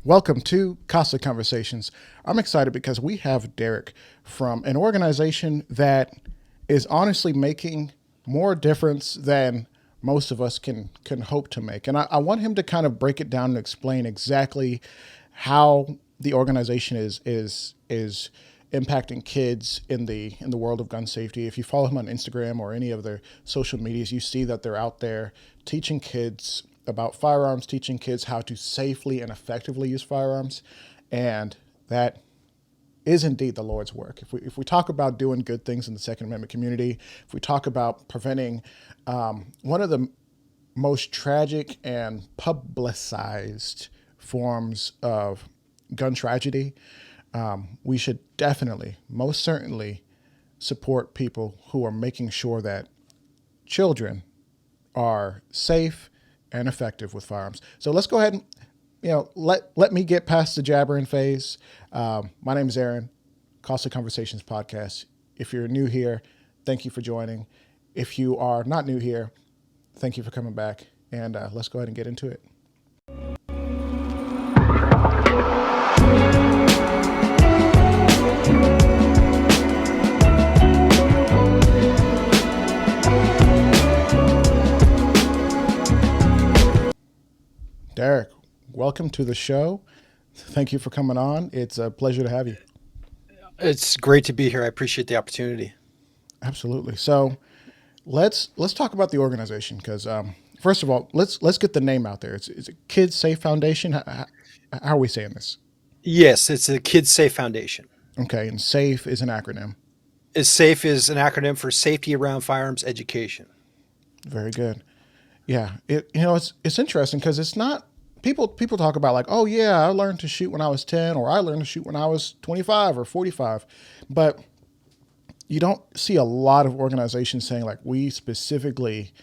Welcome to Coslty Conversations. I'm excited because we have Derek from an organization that is honestly making more difference than most of us can hope to make. And I want him to kind of break it down and explain exactly how the organization is impacting kids in the world of gun safety. If you follow him on Instagram or any of their social medias, you see that they're out there teaching kids about firearms, teaching kids how to safely and effectively use firearms. And that is indeed the Lord's work. If we talk about doing good things in the Second Amendment community, if we talk about preventing one of the most tragic and publicized forms of gun tragedy, we should definitely, most certainly, support people who are making sure that children are safe and effective with firearms. So let's go ahead and let me get past the jabbering phase. My name is Aaron, Coslty Conversations Podcast. If you're new here, thank you for joining. If you are not new here, thank you for coming back. And let's go ahead and get into it. Derek, welcome to the show. Thank you for coming on. It's a pleasure to have you. It's great to be here. I appreciate the opportunity. Absolutely. So let's talk about the organization because first of all, let's get the name out there. It's a Kids S.A.F.E Foundation. How are we saying this? Yes, it's the Kids S.A.F.E Foundation. Okay, and SAFE is an acronym. SAFE is an acronym for Safety Around Firearms Education. Very good. Yeah, it's interesting because it's not people talk about like, oh yeah, I learned to shoot when I was 10 or I learned to shoot when I was 25 or 45, but you don't see a lot of organizations saying like we specifically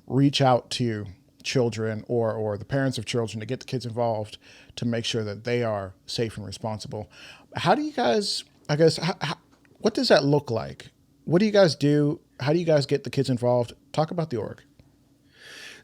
reach out to children or the parents of children to get the kids involved to make sure that they are safe and responsible. How do you guys, I guess, what does that look like? What do you guys do? How do you guys get the kids involved? Talk about the org.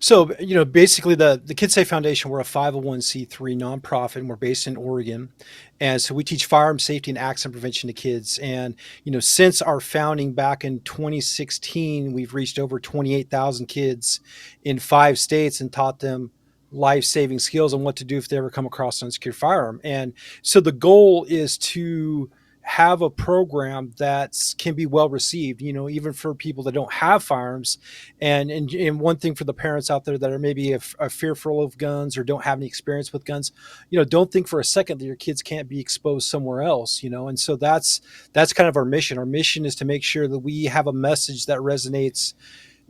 So, basically the Kids S.A.F.E Foundation, we're a 501c3 nonprofit and we're based in Oregon. And so we teach firearm safety and accident prevention to kids. And, since our founding back in 2016, we've reached over 28,000 kids in 5 states and taught them life-saving skills on what to do if they ever come across an unsecured firearm. And so the goal is to have a program that can be well received, even for people that don't have firearms. And one thing for the parents out there that are maybe are fearful of guns or don't have any experience with guns, don't think for a second that your kids can't be exposed somewhere else, And so that's kind of our mission. Our mission is to make sure that we have a message that resonates,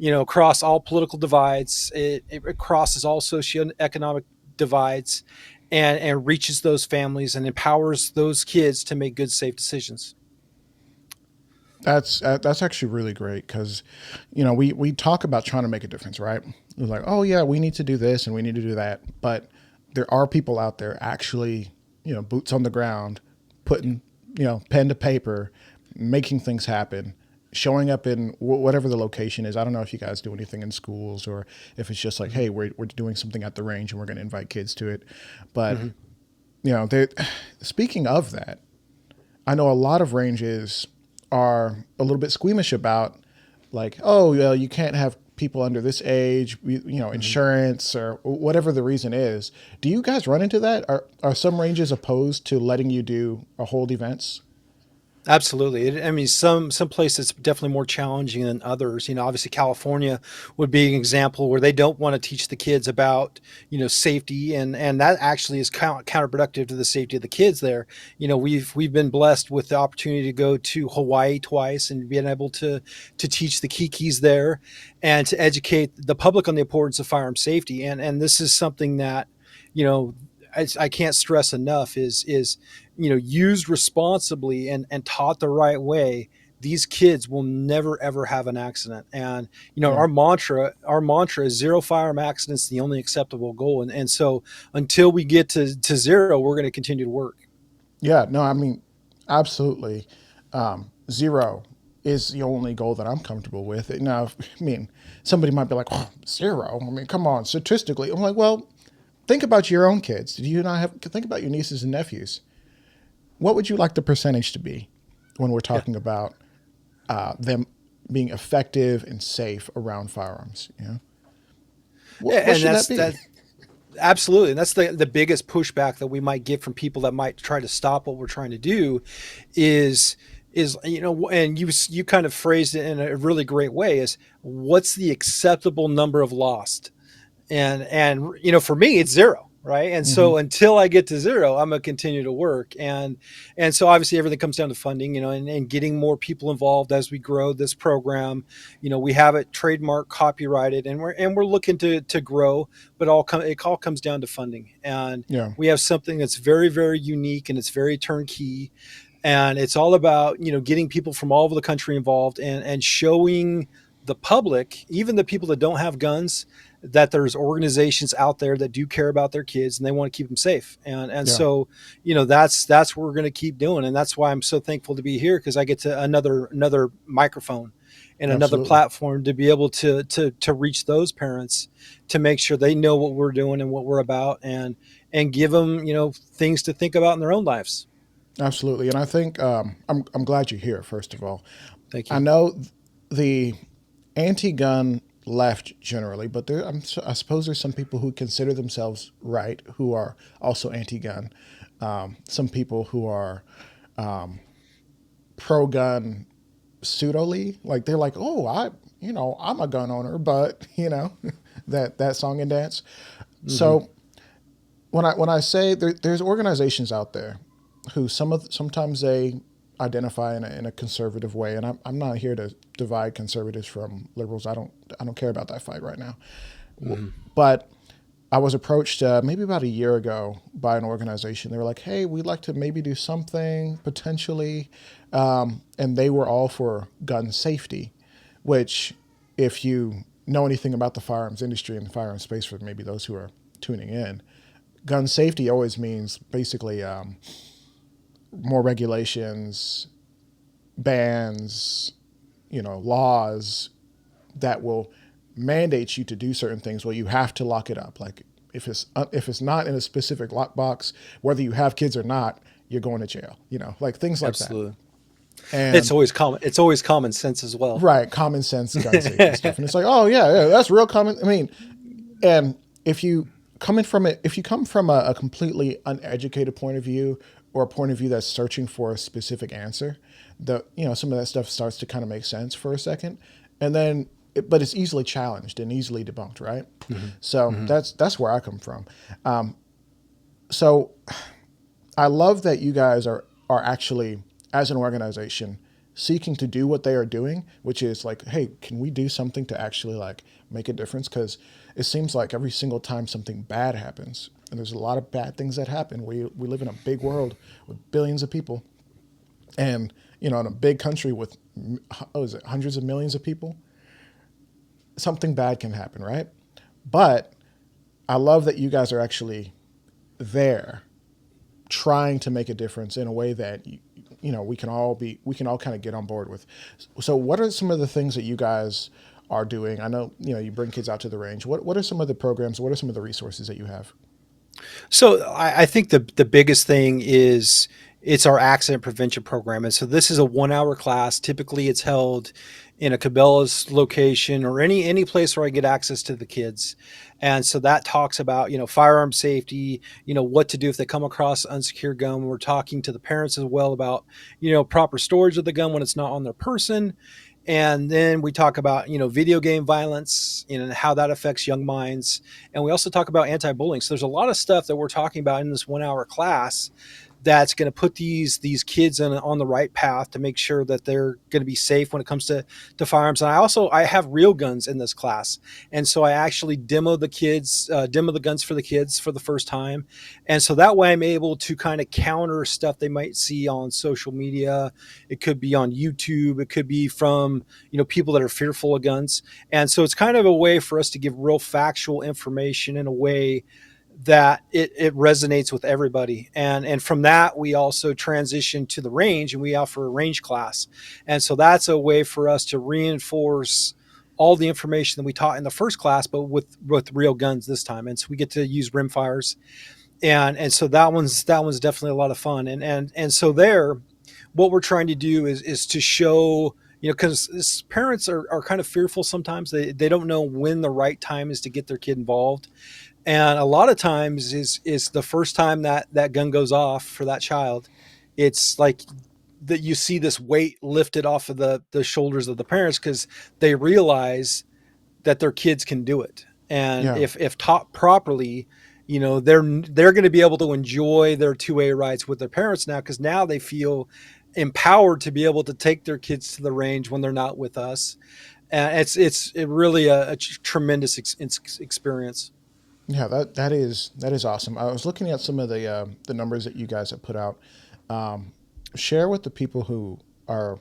across all political divides. It crosses all socioeconomic divides and reaches those families and empowers those kids to make good, safe decisions. That's actually really great because, we talk about trying to make a difference, right? It's like, oh yeah, we need to do this and we need to do that, but there are people out there actually, boots on the ground, putting, pen to paper, making things happen, showing up in whatever the location is. I don't know if you guys do anything in schools or if it's just like, hey, we're doing something at the range and we're going to invite kids to it. But, speaking of that, I know a lot of ranges are a little bit squeamish about like, oh, well, you can't have people under this age, insurance or whatever the reason is. Do you guys run into that? Are some ranges opposed to letting you do hold events? Absolutely. Some places it's definitely more challenging than others. Obviously California would be an example where they don't want to teach the kids about, safety, and that actually is counterproductive to the safety of the kids there. We've been blessed with the opportunity to go to Hawaii twice and being able to teach the kikis there and to educate the public on the importance of firearm safety. And this is something that, I can't stress enough is used responsibly and taught the right way, these kids will never ever have an accident. And our mantra is zero firearm accidents, the only acceptable goal. And so until we get to zero, we're going to continue to work. Yeah, no, absolutely. Zero is the only goal that I'm comfortable with. Now, somebody might be like, oh, zero. Come on, statistically. I'm like, well, think about your own kids. Do you not have think about your nieces and nephews? What would you like the percentage to be when we're Yeah. talking about them being effective and safe around firearms? You know, what And should that that's be? that. Absolutely. And that's the biggest pushback that we might get from people that might try to stop what we're trying to do is and you kind of phrased it in a really great way, is what's the acceptable number of lost? And for me it's zero, right? And Hmm. so until I get to zero, I'm going to continue to work. And so obviously everything comes down to funding, and getting more people involved as we grow this program. We have it trademark, copyrighted, and we're looking to grow, but it all comes down to funding. And Yeah, we have something that's very, very unique, and it's very turnkey, and it's all about getting people from all over the country involved, and showing the public, even the people that don't have guns, that there's organizations out there that do care about their kids and they want to keep them safe. And yeah, so that's what we're going to keep doing, and that's why I'm so thankful to be here, because I get to another microphone and another absolutely. platform to be able to reach those parents, to make sure they know what we're doing and what we're about, and give them things to think about in their own lives. Absolutely. And I think I'm glad you're here. First of all, Thank I you. know the anti-gun left generally, but I suppose there's some people who consider themselves right who are also anti-gun. Some people who are pro-gun pseudoly, like they're like, oh, I'm a gun owner, but that song and dance. Hmm. So when I say there's organizations out there who sometimes they identify in a conservative way, and I'm not here to divide conservatives from liberals. I don't care about that fight right now. Hmm. But I was approached maybe about a year ago by an organization. They were like, "Hey, we'd like to maybe do something potentially," and they were all for gun safety, which, if you know anything about the firearms industry and the firearms space, for maybe those who are tuning in, gun safety always means basically more regulations, bans, laws that will mandate you to do certain things. Well, you have to lock it up. Like if it's not in a specific lockbox, whether you have kids or not, you're going to jail. Like things like that. Absolutely. And It's always common sense as well. right, common sense gun safety stuff. And it's like, oh yeah, that's real common. I mean, and if you come from a completely uneducated point of view, or a point of view that's searching for a specific answer, some of that stuff starts to kind of make sense for a second, and then but it's easily challenged and easily debunked, right? Hmm. So Hmm. that's where I come from. So I love that you guys are actually, as an organization, seeking to do what they are doing, which is like, hey, can we do something to actually like make a difference? Because it seems like every single time something bad happens, and there's a lot of bad things that happen. We live in a big world with billions of people, and in a big country with hundreds of millions of people, something bad can happen, right? But I love that you guys are actually there trying to make a difference in a way that we can all kind of get on board with. So what are some of the things that you guys are doing? I know you bring kids out to the range. What are some of the programs? What are some of the resources that you have? So I think the biggest thing is it's our accident prevention program. And so this is a 1 hour class. Typically it's held in a Cabela's location, or any place where I get access to the kids. And so that talks about, firearm safety, what to do if they come across an unsecured gun. We're talking to the parents as well about, proper storage of the gun when it's not on their person. And then we talk about video game violence, and how that affects young minds. And we also talk about anti-bullying. So there's a lot of stuff that we're talking about in this 1 hour class that's going to put these kids on the right path to make sure that they're going to be safe when it comes to firearms. And I have real guns in this class, and so I actually demo the guns for the kids for the first time. And so that way I'm able to kind of counter stuff they might see on social media. It could be on YouTube, it could be from people that are fearful of guns. And so it's kind of a way for us to give real factual information in a way that it resonates with everybody. And from that, we also transition to the range, and we offer a range class. And so that's a way for us to reinforce all the information that we taught in the first class, but with real guns this time. And so we get to use rim fires, and so that one's definitely a lot of fun. And so there, what we're trying to do is to show, because parents are kind of fearful sometimes. They don't know when the right time is to get their kid involved, and a lot of times is the first time that gun goes off for that child. It's like that you see this weight lifted off of the shoulders of the parents, because they realize that their kids can do it. And Yeah. if taught properly, they're going to be able to enjoy their 2A rides with their parents now, because now they feel empowered to be able to take their kids to the range when they're not with us. And it's really a tremendous experience. Yeah, that is awesome. I was looking at some of the numbers that you guys have put out. Um, Share with the people who are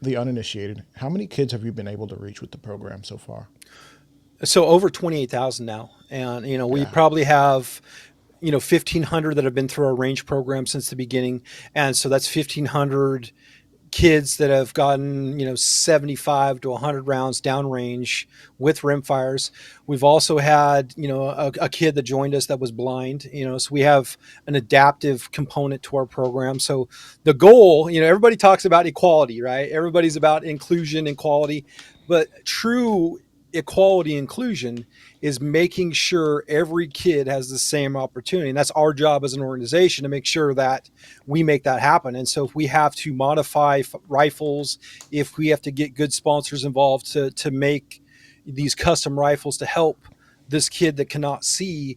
the uninitiated. How many kids have you been able to reach with the program so far? So over 28,000 now. And, we Yeah. probably have, 1,500 that have been through our range program since the beginning. And so that's 1,500 kids that have gotten 75 to 100 rounds downrange with rimfires. We've also had a kid that joined us that was blind. So we have an adaptive component to our program. So the goal, everybody talks about equality, right? Everybody's about inclusion and quality, but true equality inclusion is making sure every kid has the same opportunity. And that's our job as an organization, to make sure that we make that happen. And so if we have to modify rifles, if we have to get good sponsors involved to make these custom rifles to help this kid that cannot see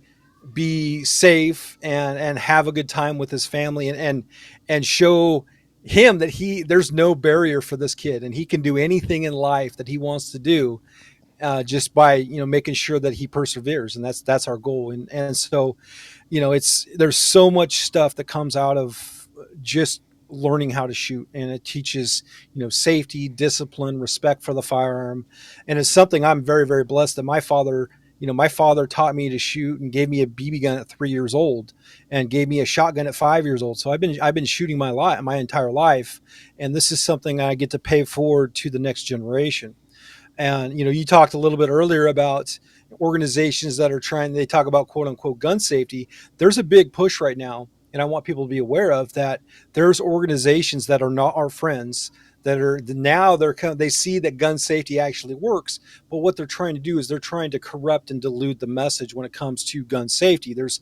be safe and have a good time with his family, and show him that there's no barrier for this kid, and he can do anything in life that he wants to do, just by making sure that he perseveres. And that's our goal. And so there's so much stuff that comes out of just learning how to shoot, and it teaches safety, discipline, respect for the firearm. And it's something I'm very, very blessed that my father taught me to shoot and gave me a BB gun at 3 years old, and gave me a shotgun at 5 years old. So I've been shooting my entire life, and this is something I get to pay forward to the next generation. And you talked a little bit earlier about organizations that are they talk about quote unquote gun safety. There's a big push right now, and I want people to be aware of that. There's organizations that are not our friends, that are now they see that gun safety actually works, but what they're trying to do is they're trying to corrupt and dilute the message when it comes to gun safety. There's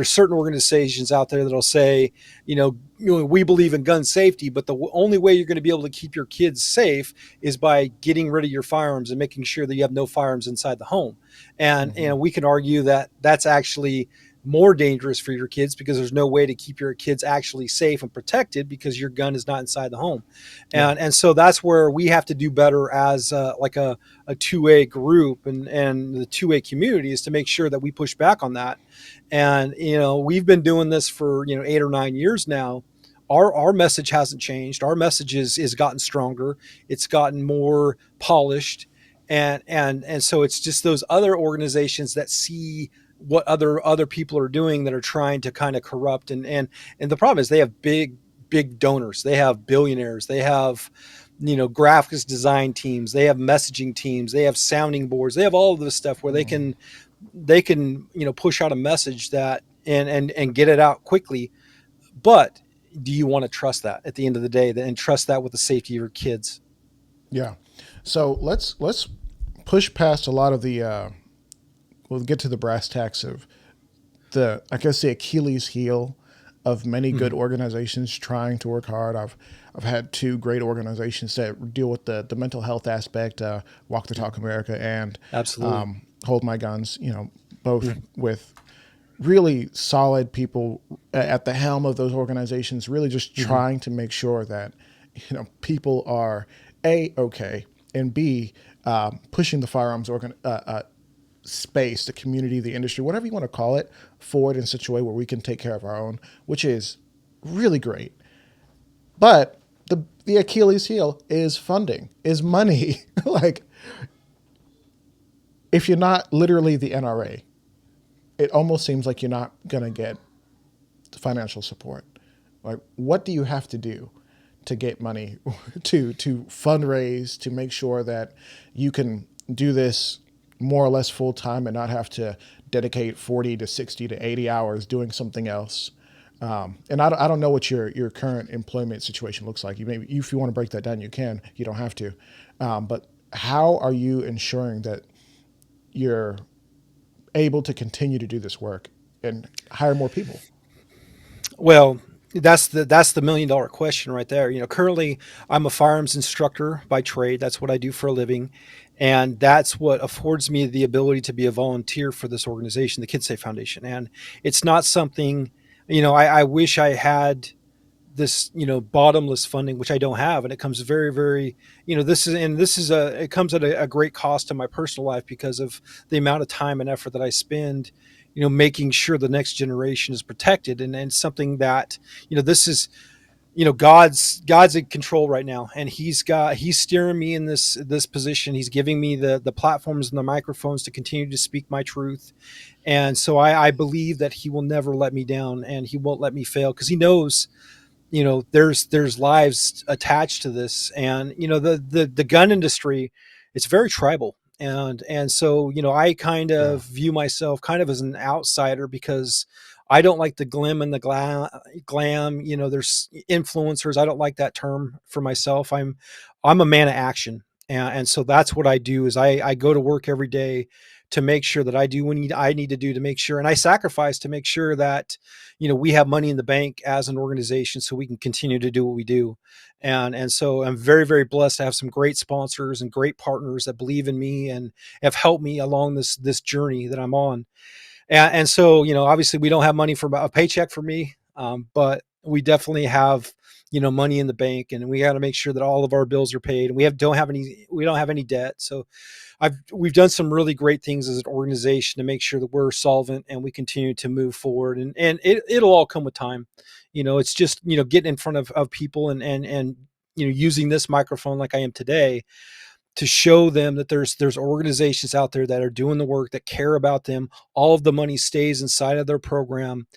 certain organizations out there that'll say, we believe in gun safety, but the only way you're going to be able to keep your kids safe is by getting rid of your firearms and making sure that you have no firearms inside the home. And Hmm. we can argue that that's actually more dangerous for your kids, because there's no way to keep your kids actually safe and protected because your gun is not inside the home. Yeah. And so that's where we have to do better as like a 2A group, and the 2A community, is to make sure that we push back on that. And we've been doing this for 8 or 9 years now. Our message hasn't changed. Our message is gotten stronger. It's gotten more polished. And so it's just those other organizations that see what other people are doing, that are trying to kind of corrupt. And the problem is, they have big donors. They have billionaires. They have graphics design teams. They have messaging teams. They have sounding boards. They have all of this stuff where they can push out a message that and get it out quickly. But do you want to trust that at the end of the day, and trust that with the safety of your kids? Yeah. So let's push past a lot of the. We'll get to the brass tacks of I guess the Achilles heel of many good Mhm. organizations trying to work hard. I've had two great organizations that deal with the mental health aspect, Walk the Talk America and Absolutely. Hold My Guns. Both Mhm. with really solid people at the helm of those organizations, really just Mhm. trying to make sure that people are a okay, and b pushing the firearms space, the community, the industry, whatever you want to call it, forward in such a way where we can take care of our own, which is really great. But the Achilles heel is funding, is money. Like, if you're not literally the NRA, it almost seems like you're not going to get financial support. Like, what do you have to do to get money to fundraise, to make sure that you can do this more or less full time and not have to dedicate 40 to 60 to 80 hours doing something else. And I don't know what your current employment situation looks like. You maybe if you want to break that down, you can. You don't have to. But how are you ensuring that you're able to continue to do this work and hire more people? Well, that's the $1 million question right there. Currently I'm a firearms instructor by trade. That's what I do for a living, and that's what affords me the ability to be a volunteer for this organization, the Kids S.A.F.E Foundation. And it's not something, I wish I had this bottomless funding, which I don't have, and it comes very, very, this is it comes at a great cost to my personal life because of the amount of time and effort that I spend making sure the next generation is protected. And something that this is God's in control right now, and he's steering me in this position. He's giving me the platforms and the microphones to continue to speak my truth. And so I believe that he will never let me down, and he won't let me fail, because he knows there's lives attached to this. And the gun industry, it's very tribal. And so I kind Yeah. of view myself kind of as an outsider, because I don't like the glim and the glam. There's influencers. I don't like that term for myself. I'm a man of action. And so that's what I do is I go to work every day to make sure that I do what I need to do to make sure, and I sacrifice to make sure that we have money in the bank as an organization so we can continue to do what we do. And so I'm very, very blessed to have some great sponsors and great partners that believe in me and have helped me along this journey that I'm on. And so obviously we don't have money for a paycheck for me, but we definitely have money in the bank, and we got to make sure that all of our bills are paid, and we don't have any debt. So we've done some really great things as an organization to make sure that we're solvent and we continue to move forward. And it'll all come with time. It's just getting in front of people, and using this microphone like I am today to show them that there's organizations out there that are doing the work, that care about them. All of the money stays inside of their program,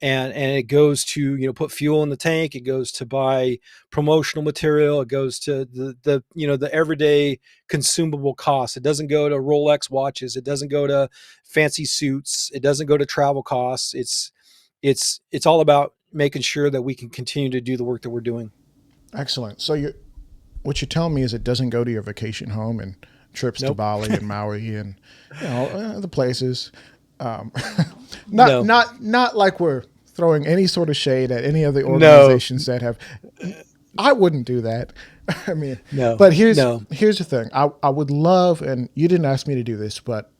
and it goes to put fuel in the tank. It goes to buy promotional material. It goes to the everyday consumable costs. It doesn't go to Rolex watches. It doesn't go to fancy suits. It doesn't go to travel costs. It's all about making sure that we can continue to do the work that we're doing. Excellent. So what you're telling me is it doesn't go to your vacation home and trips to Nope. Bali and Maui and the places. Um, not No. not like we're throwing any sort of shade at any of the No. organizations that have. I wouldn't do that. I mean, No. but here's No. here's the thing. I would love, and you didn't ask me to do this, but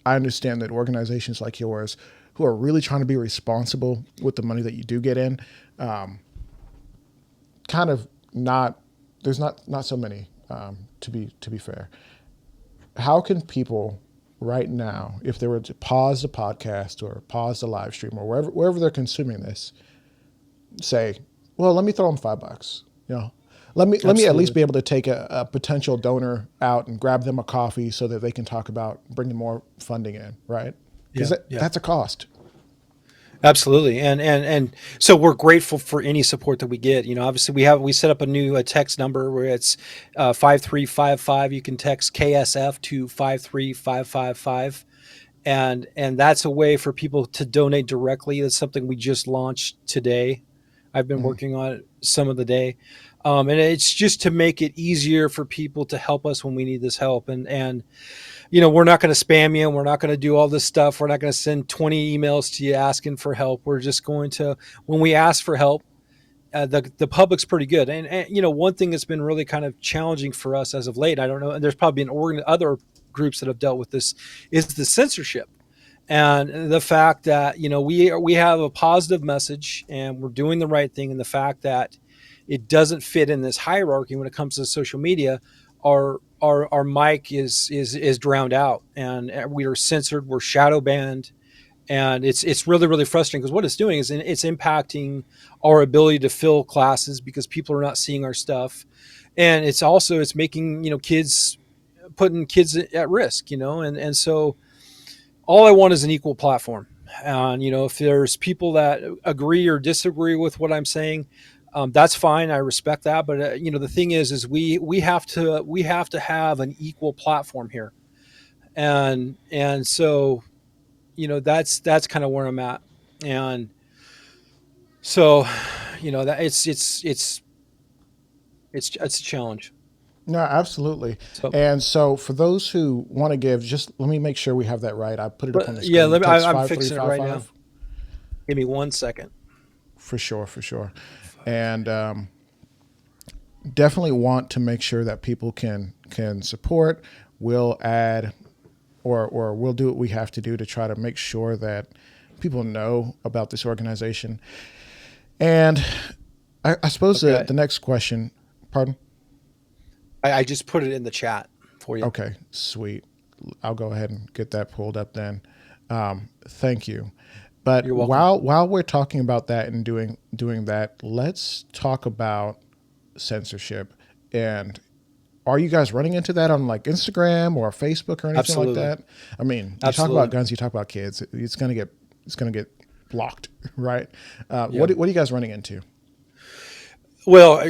I understand that organizations like yours, who are really trying to be responsible with the money that you do get in, um, kind of not. There's not so many, to be fair. How can people right now, if they were to pause the podcast or pause the live stream or wherever they're consuming this, say, well, let me throw them $5. Let me at least Absolutely. be able to take a potential donor out and grab them a coffee so that they can talk about bringing more funding in, right? Because Yeah. Yeah. that's a cost. Absolutely. And so we're grateful for any support that we get. Obviously we set up a new text number where it's 5355. You can text KSF to 53555. And that's a way for people to donate directly. That's something we just launched today. I've been Mm. working on it some of the day. And it's just to make it easier for people to help us when we need this help. And we're not going to spam you. We're not going to do all this stuff. We're not going to send 20 emails to you asking for help. We're just going to, when we ask for help, the public's pretty good. And one thing that's been really kind of challenging for us as of late, I don't know, and there's probably been other groups that have dealt with this, is the censorship. And the fact that we have a positive message and we're doing the right thing, and the fact that it doesn't fit in this hierarchy when it comes to social media, our mic is drowned out, and we are censored, we're shadow banned. And it's really, really frustrating, because what it's doing is it's impacting our ability to fill classes because people are not seeing our stuff. And it's making kids, putting kids at risk. And so all I want is an equal platform. And if there's people that agree or disagree with what I'm saying, that's fine. I respect that. But the thing is we have to have an equal platform here. And so, that's kind of where I'm at. And so, that it's a challenge. No, absolutely. So, And so for those who want to give, just let me make sure we have that right. I put it up on the yeah, screen. Text I'm fixing it right now. 5355. Give me 1 second. For sure, for sure. Five. And definitely want to make sure that people can support. We'll add or we'll do what we have to do to try to make sure that people know about this organization. And I suppose Okay. the next question, pardon? I just put it in the chat for you. Okay, sweet. I'll go ahead and get that pulled up then. Thank you. But You're welcome. while we're talking about that and doing that, let's talk about censorship. And are you guys running into that on like Instagram or Facebook or anything like Absolutely. that? I mean, you talk about Absolutely. guns, you talk about kids. It's gonna get blocked, right? Yeah. What are you guys running into? Well,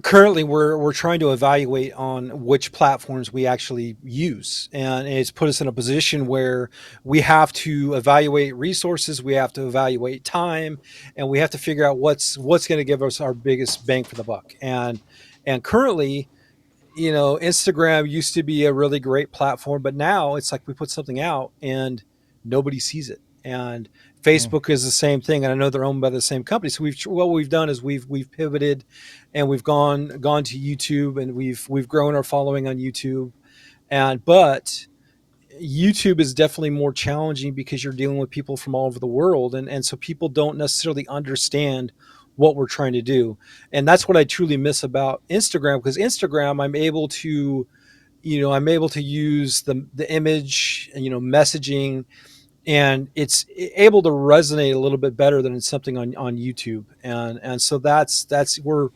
currently we're trying to evaluate on which platforms we actually use, and it's put us in a position where we have to evaluate resources, we have to evaluate time, and we have to figure out what's going to give us our biggest bang for the buck. And currently, Instagram used to be a really great platform, but now it's like we put something out and nobody sees it. And Mm. Facebook is the same thing, and I know they're owned by the same company. So what we've done is we've pivoted, and we've gone to YouTube, and we've grown our following on YouTube. But YouTube is definitely more challenging because you're dealing with people from all over the world, and so people don't necessarily understand what we're trying to do. And that's what I truly miss about Instagram, because Instagram, I'm able to use the image, messaging, and it's able to resonate a little bit better than it's something on YouTube. And so that's we're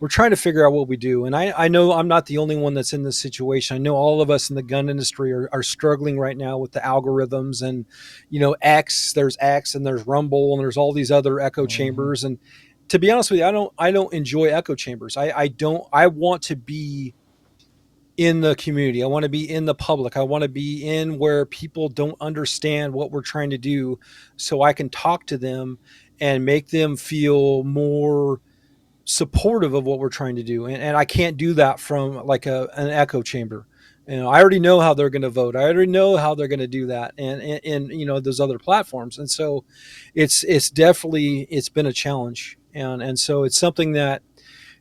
trying to figure out what we do. And I know I'm not the only one that's in this situation. I know all of us in the gun industry are struggling right now with the algorithms, and, there's X and there's Rumble and there's all these other echo Hmm. chambers. And to be honest with you, I don't enjoy echo chambers. I want to be in the community. I want to be in the public. I want to be in where people don't understand what we're trying to do, so I can talk to them and make them feel more supportive of what we're trying to do. And I can't do that from like an echo chamber. I already know how they're going to vote. I already know how they're going to do that, and those other platforms. And so it's definitely, it's been a challenge. And so it's something that,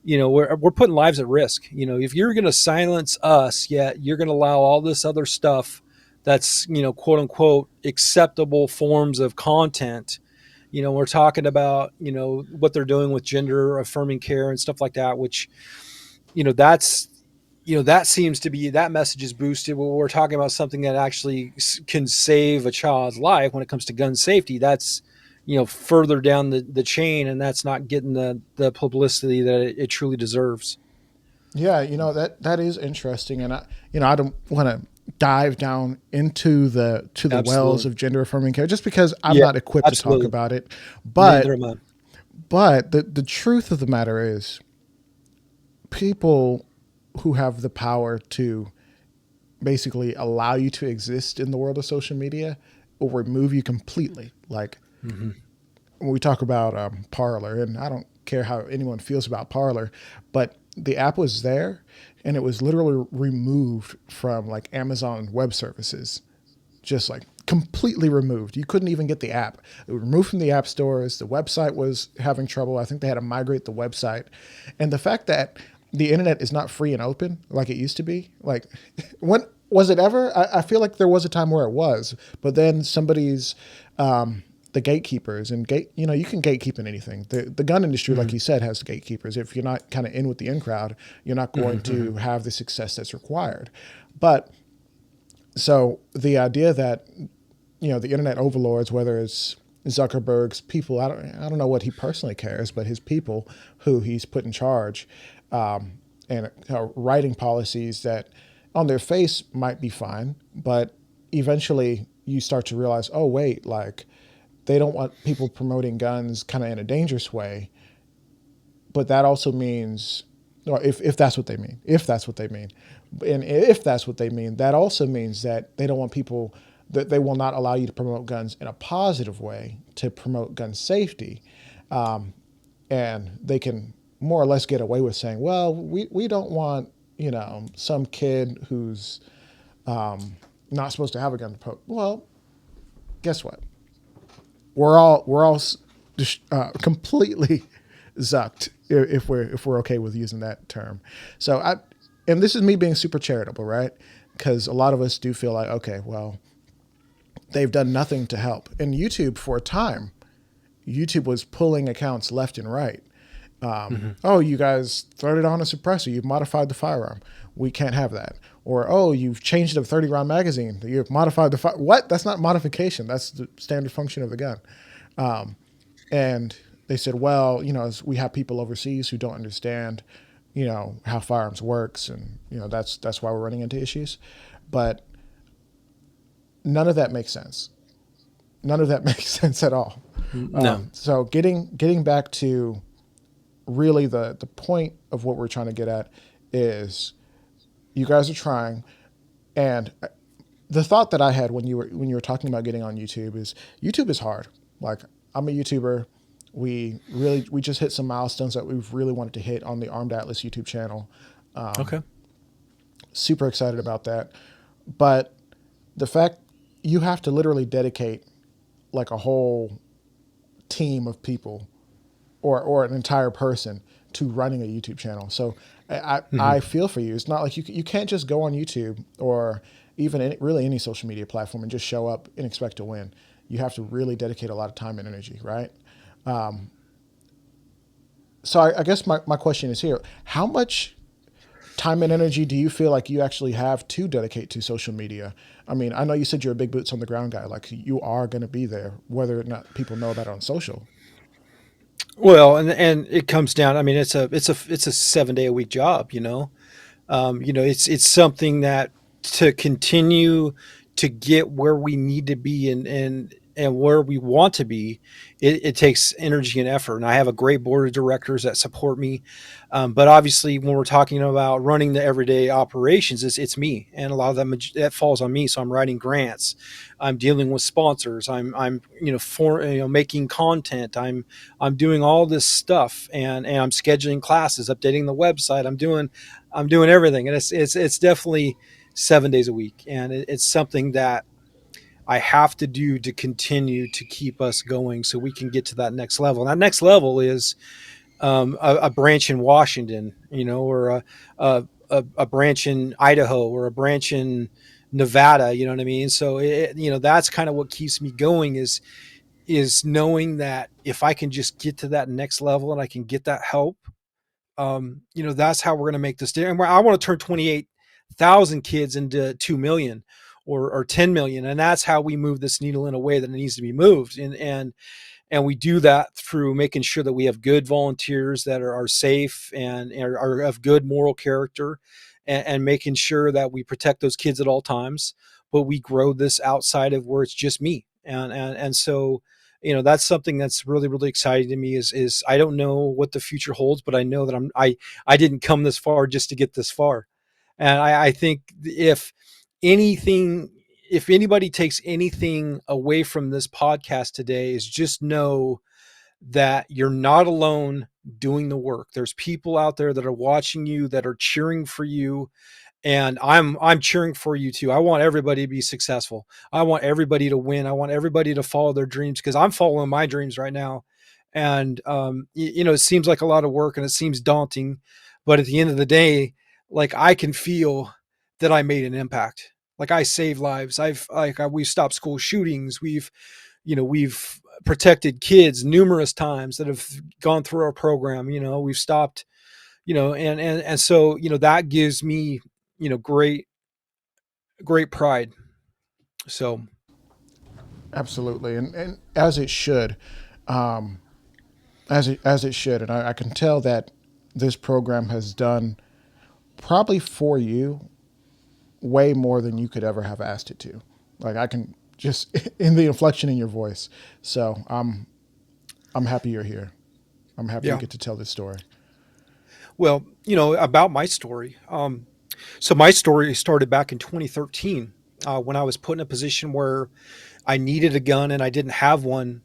we're putting lives at risk. If you're going to silence us, yet you're going to allow all this other stuff that's, quote unquote, acceptable forms of content. We're talking about, what they're doing with gender affirming care and stuff like that, which, that's, that seems to be, that message is boosted. When we're talking about something that actually can save a child's life when it comes to gun safety, that's, further down the chain, and that's not getting the publicity that it truly deserves. Yeah, that is interesting, and I don't want to dive down into the wells Absolutely. of gender affirming care just because I'm Yeah, not equipped to talk absolutely. about it. Neither But am I. the truth of the matter is, people who have the power to basically allow you to exist in the world of social media will remove you completely. Like Hmm. when we talk about Parler, and I don't care how anyone feels about Parler, but the app was there and it was literally removed from like Amazon Web Services, just like completely removed. You couldn't even get the app. It was removed from the app stores. The website was having trouble. I think they had to migrate the website. And the fact that the internet is not free and open like it used to be, like when was it ever? I feel like there was a time where it was, but then somebody's the gatekeepers and you can gatekeep in anything. The gun industry, like Hmm. you said, has gatekeepers. If you're not kind of in with the in crowd, you're not going Hmm. to have the success that's required. But so the idea that the internet overlords, whether it's Zuckerberg's people, I don't know what he personally cares, but his people who he's put in charge, and writing policies that on their face might be fine, but eventually you start to realize, oh wait, like they don't want people promoting guns kind of in a dangerous way, but that also means or if that's what they mean, if that's what they mean. And if that's what they mean, that also means that they don't want people, that they will not allow you to promote guns in a positive way to promote gun safety. And they can more or less get away with saying, well, we don't want, some kid who's not supposed to have a gun to poke. Well, guess what? We're all completely zucked if we're okay with using that term. So and this is me being super charitable, right? Because a lot of us do feel like, okay, well, they've done nothing to help. And YouTube, for a time, YouTube was pulling accounts left and right. Oh, you guys thrown it on a suppressor. You've modified the firearm. We can't have that. Or, oh, you've changed a 30 round magazine. You've modified the what? That's not modification. That's the standard function of the gun. And they said, well, we have people overseas who don't understand, how firearms works. And, that's why we're running into issues. But none of that makes sense. None of that makes sense at all. No. So getting back to really the point of what we're trying to get at is you guys are trying, and the thought that I had when you were talking about getting on YouTube is hard. Like, I'm a YouTuber. We just hit some milestones that we've really wanted to hit on the Armed Atlas YouTube channel. Okay. Super excited about that. But the fact you have to literally dedicate like a whole team of people or an entire person to running a YouTube channel. So I feel for you. It's not like you can't just go on YouTube or even really any social media platform and just show up and expect to win. You have to really dedicate a lot of time and energy, right? So I guess my question is here. How much time and energy do you feel like you actually have to dedicate to social media? I mean, I know you said you're a big boots on the ground guy. Like, you are going to be there, whether or not people know about it on social. Well, and it comes down. I mean, it's a 7 day a week job. It's something that to continue to get where we need to be and where we want to be, it takes energy and effort. And I have a great board of directors that support me. But obviously, when we're talking about running the everyday operations, it's me, and a lot of that falls on me. So I'm writing grants, I'm dealing with sponsors, I'm making content, I'm doing all this stuff, and I'm scheduling classes, updating the website, I'm doing everything, and it's definitely 7 days a week, and it's something that I have to do to continue to keep us going so we can get to that next level. And that next level is a branch in Washington, or a branch in Idaho, or a branch in Nevada. You know what I mean? So that's kind of what keeps me going is knowing that if I can just get to that next level and I can get that help, that's how we're going to make this. And I want to turn 28,000 kids into 2 million or 10 million. And that's how we move this needle in a way that it needs to be moved. And we do that through making sure that we have good volunteers that are safe and are of good moral character, and making sure that we protect those kids at all times. But we grow this outside of where it's just me. And so, that's something that's really, really exciting to me is I don't know what the future holds, but I know that I didn't come this far just to get this far. And I think anything, if anybody takes anything away from this podcast today, is just know that you're not alone doing the work. There's people out there that are watching you, that are cheering for you, and I'm cheering for you too. I want everybody to be successful. I want everybody to win. I want everybody to follow their dreams, because I'm following my dreams right now. And it seems like a lot of work and it seems daunting, but at the end of the day, like, I can feel that I made an impact. Like, I saved lives. We've stopped school shootings. We've protected kids numerous times that have gone through our program. We've stopped, and so, that gives me, great, great pride. So, Absolutely, and as it should, um, as it should, and I can tell that this program has done probably for you way more than you could ever have asked it to. Like, I can just in the inflection in your voice. So I'm happy you're here. I'm happy we yeah. get to tell this story. Well, about my story. So my story started back in 2013 when I was put in a position where I needed a gun and I didn't have one.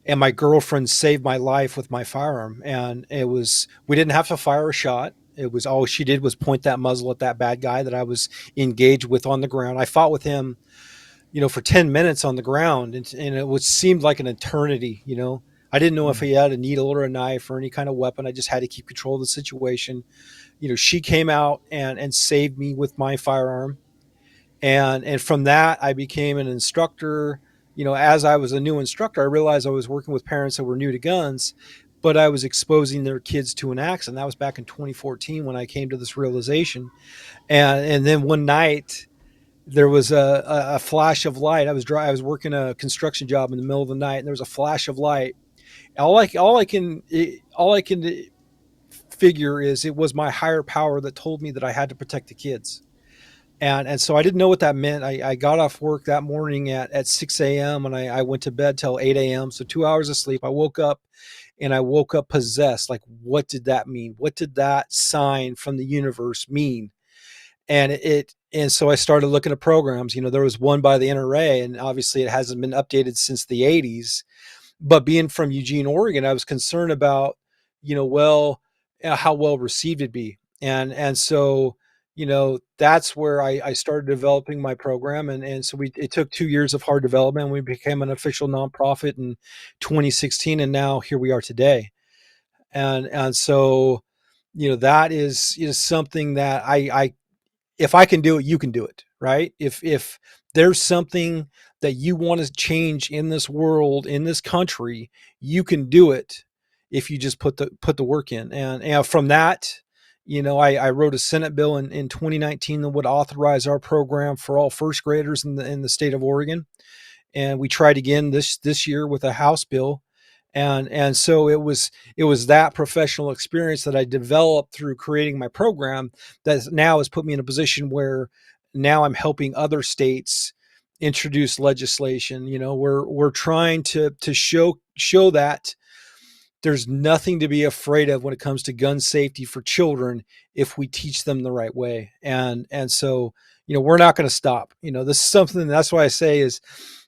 And my girlfriend saved my life with my firearm. And we didn't have to fire a shot. It was all she did was point that muzzle at that bad guy that I was engaged with on the ground. I fought with him, for 10 minutes on the ground. And it was seemed like an eternity. I didn't know if Mm. he had a needle or a knife or any kind of weapon. I just had to keep control of the situation. She came out and saved me with my firearm. And from that, I became an instructor. As I was a new instructor, I realized I was working with parents that were new to guns, but I was exposing their kids to an accident. That was back in 2014 when I came to this realization. And then one night there was a flash of light. I was working a construction job in the middle of the night, and there was a flash of light. All I can figure is it was my higher power that told me that I had to protect the kids. And so I didn't know what that meant. I got off work that morning at 6 a.m. and I went to bed till 8 a.m. So 2 hours of sleep. I woke up possessed. Like, what did that mean? What did that sign from the universe mean? And so I started looking at programs. There was one by the NRA, and obviously it hasn't been updated since the 80s. But being from Eugene, Oregon, I was concerned about, well, how well received it'd be. And so, that's where I started developing my program. And so it took 2 years of hard development. We became an official nonprofit in 2016. And now here we are today. And so, that is something that if I can do it, you can do it, right? If there's something that you want to change in this world, in this country, you can do it if you just put the work in. And from that, I wrote a Senate bill in 2019 that would authorize our program for all first graders in the state of Oregon. And we tried again this year with a House bill. And so it was that professional experience that I developed through creating my program that now has put me in a position where now I'm helping other states introduce legislation. We're trying to show that there's nothing to be afraid of when it comes to gun safety for children if we teach them the right way. And so, we're not going to stop. This is something, that's why I say is,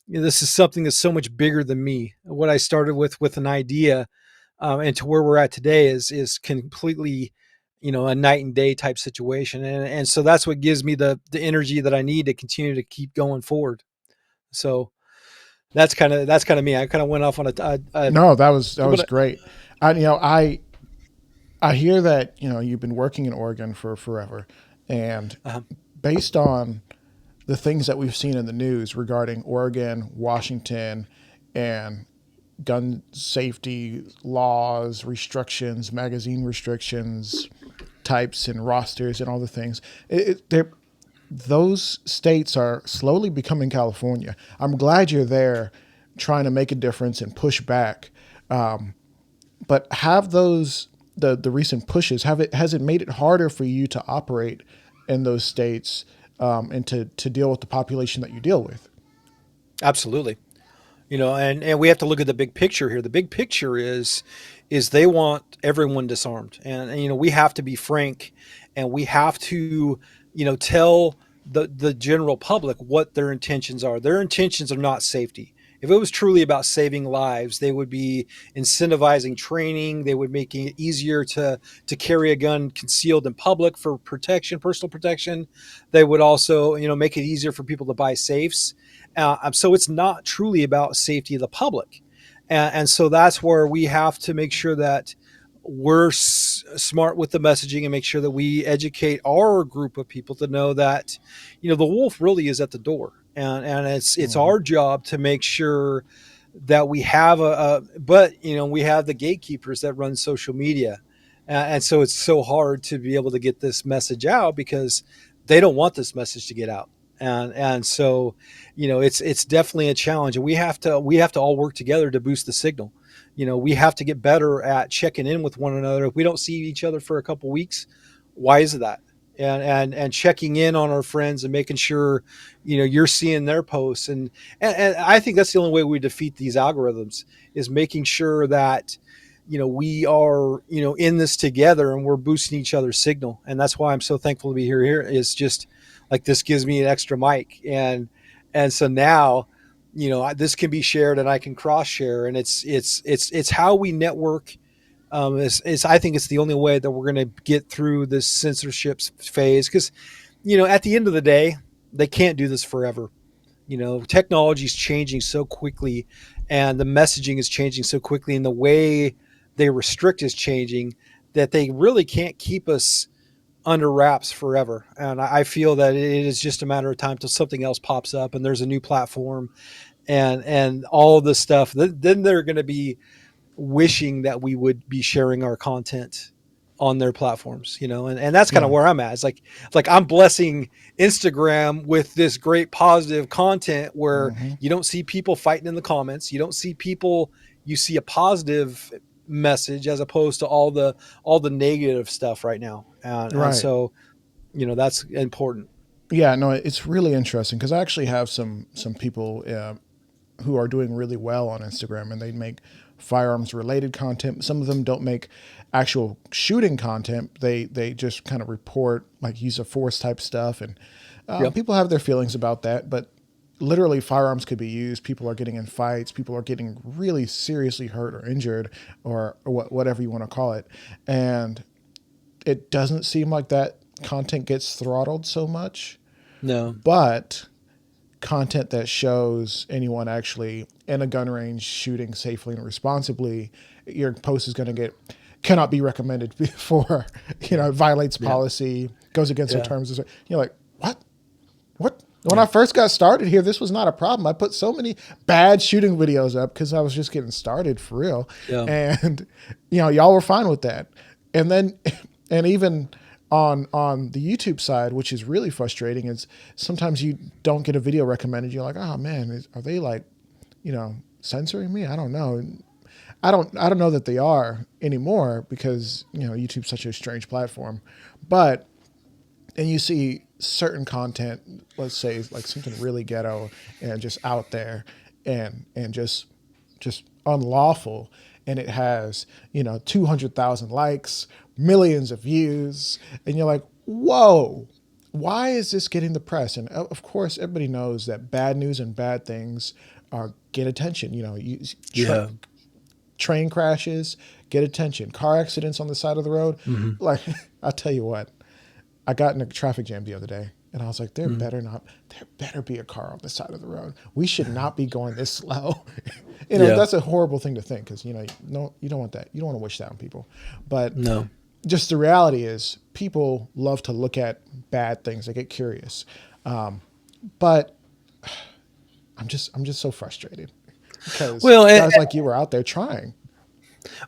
this is something that's so much bigger than me. What I started with an idea, and to where we're at today is completely, a night and day type situation. And so that's what gives me the energy that I need to continue to keep going forward. So that's kind of me. I kind of went off on No, that was but great. I hear that you've been working in Oregon for forever, and based on the things that we've seen in the news regarding Oregon, Washington, and gun safety laws, restrictions, magazine restrictions, types and rosters, and all the things, those states are slowly becoming California. I'm glad you're there trying to make a difference and push back. But have those the recent pushes has it made it harder for you to operate in those states, and to deal with the population that you deal with? absolutely. And we have to look at the big picture here. The big picture is they want everyone disarmed, and we have to be frank, and we have to tell the general public what their intentions are. Their intentions are not safety. If it was truly about saving lives, they would be incentivizing training. They would make it easier to carry a gun concealed in public for protection, personal protection. They would also make it easier for people to buy safes. So it's not truly about safety of the public. And so that's where we have to make sure that we're smart with the messaging and make sure that we educate our group of people to know that, the wolf really is at the door. And it's Hmm. our job to make sure that we have but we have the gatekeepers that run social media. And so it's so hard to be able to get this message out because they don't want this message to get out. And so, it's definitely a challenge, and we have to all work together to boost the signal. We have to get better at checking in with one another. If we don't see each other for a couple weeks, why is that? And checking in on our friends and making sure you're seeing their posts. And I think that's the only way we defeat these algorithms is making sure that we are, in this together, and we're boosting each other's signal. And that's why I'm so thankful to be here is just like, this gives me an extra mic. And so now, this can be shared, and I can cross share, and it's how we network. I think it's the only way that we're going to get through this censorship phase. Cause at the end of the day, they can't do this forever. Technology is changing so quickly, and the messaging is changing so quickly, and the way they restrict is changing, that they really can't keep us under wraps forever. And I feel that it is just a matter of time till something else pops up and there's a new platform and all of this stuff. Then they're going to be wishing that we would be sharing our content on their platforms, and that's kind of Yeah. where I'm at. It's like I'm blessing Instagram with this great positive content where Hmm. you don't see people fighting in the comments. You don't see people, you see a positive message as opposed to all the negative stuff right now. And Right. so, that's important. Yeah, no, it's really interesting because I actually have some people who are doing really well on Instagram, and they make firearms related content. Some of them don't make actual shooting content. They just kind of report like use of force type stuff, and Yep. people have their feelings about that. But literally, firearms could be used. People are getting in fights. People are getting really seriously hurt or injured, or whatever you want to call it, and it doesn't seem like that content gets throttled so much. No. But content that shows anyone actually in a gun range shooting safely and responsibly, your post is going to get cannot be recommended before, Yeah. violates Yeah. policy, goes against their Yeah. terms. You're like, what? When I Yeah. first got started here, this was not a problem. I put so many bad shooting videos up because I was just getting started for real. Yeah. And, y'all were fine with that. And then, and even on the YouTube side, which is really frustrating, is sometimes you don't get a video recommended. You're like, oh man, are they like, censoring me? I don't know. I don't know that they are anymore because, YouTube's such a strange platform. But and you see certain content, let's say like something really ghetto and just out there and just unlawful, and it has 200,000 likes, millions of views, and you're like, whoa, why is this getting the press? And of course everybody knows that bad news and bad things are get attention. Yeah. Train crashes get attention, car accidents on the side of the road. Hmm. Like, I'll tell you what, I got in a traffic jam the other day, and I was like, there Hmm. better be a car on the side of the road. We should not be going this slow. Yeah. That's a horrible thing to think because, no, you don't want that. You don't want to wish that on people. But No. just the reality is people love to look at bad things. They get curious. But I'm just so frustrated because Well, guys like you were out there trying.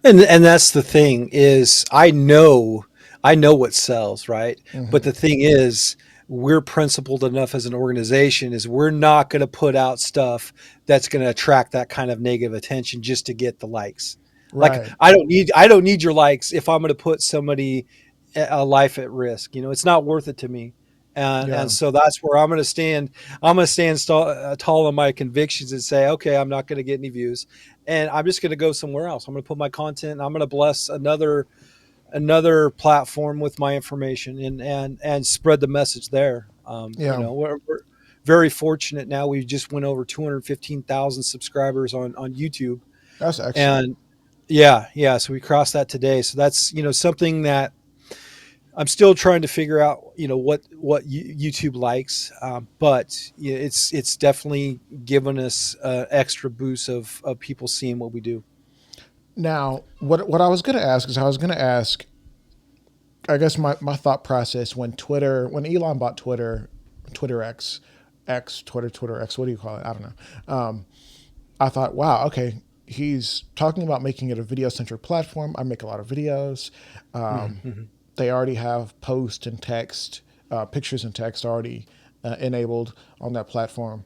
and that's the thing is I know what sells, right? But Hmm. the thing is, we're principled enough as an organization is we're not going to put out stuff that's going to attract that kind of negative attention just to get the likes. Like Right. I don't need your likes if I'm going to put somebody a life at risk. It's not worth it to me. And Yeah. so that's where I'm going to stand. I'm going to stand tall on my convictions and say, okay, I'm not going to get any views, and I'm just going to go somewhere else. I'm going to put my content. And I'm going to bless another platform with my information and spread the message there. Yeah. We're very fortunate now. We just went over 215,000 subscribers on YouTube, That's excellent. and yeah. So we crossed that today. So that's something that I'm still trying to figure out. What YouTube likes, but it's definitely given us extra boost of people seeing what we do. Now, what I was going to ask is I was going to ask, I guess my thought process when Elon bought Twitter X, Twitter X, what do you call it? I don't know. I thought, wow, okay, he's talking about making it a video centric platform. I make a lot of videos. Um, Mhm. they already have post and text, pictures and text already enabled on that platform.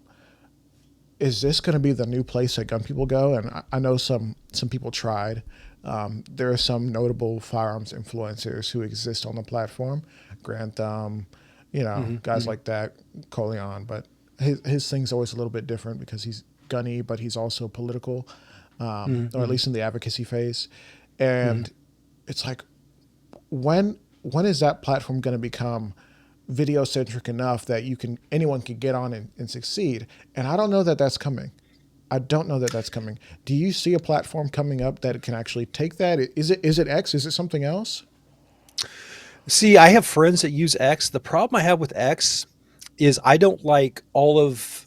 Is this going to be the new place that gun people go? And I know some people tried. There are some notable firearms influencers who exist on the platform, Grand Thumb, Mhm. guys Mhm. like that, Coleon. But his thing's always a little bit different because he's gunny, but he's also political, Mhm. or at Mhm. least in the advocacy phase. Mhm. And it's like, when is that platform going to become video centric enough that anyone can get on and succeed? And I don't know that that's coming. I don't know that that's coming. Do you see a platform coming up that can actually take that? Is it X? Is it something else? See, I have friends that use X. The problem I have with X is I don't like all of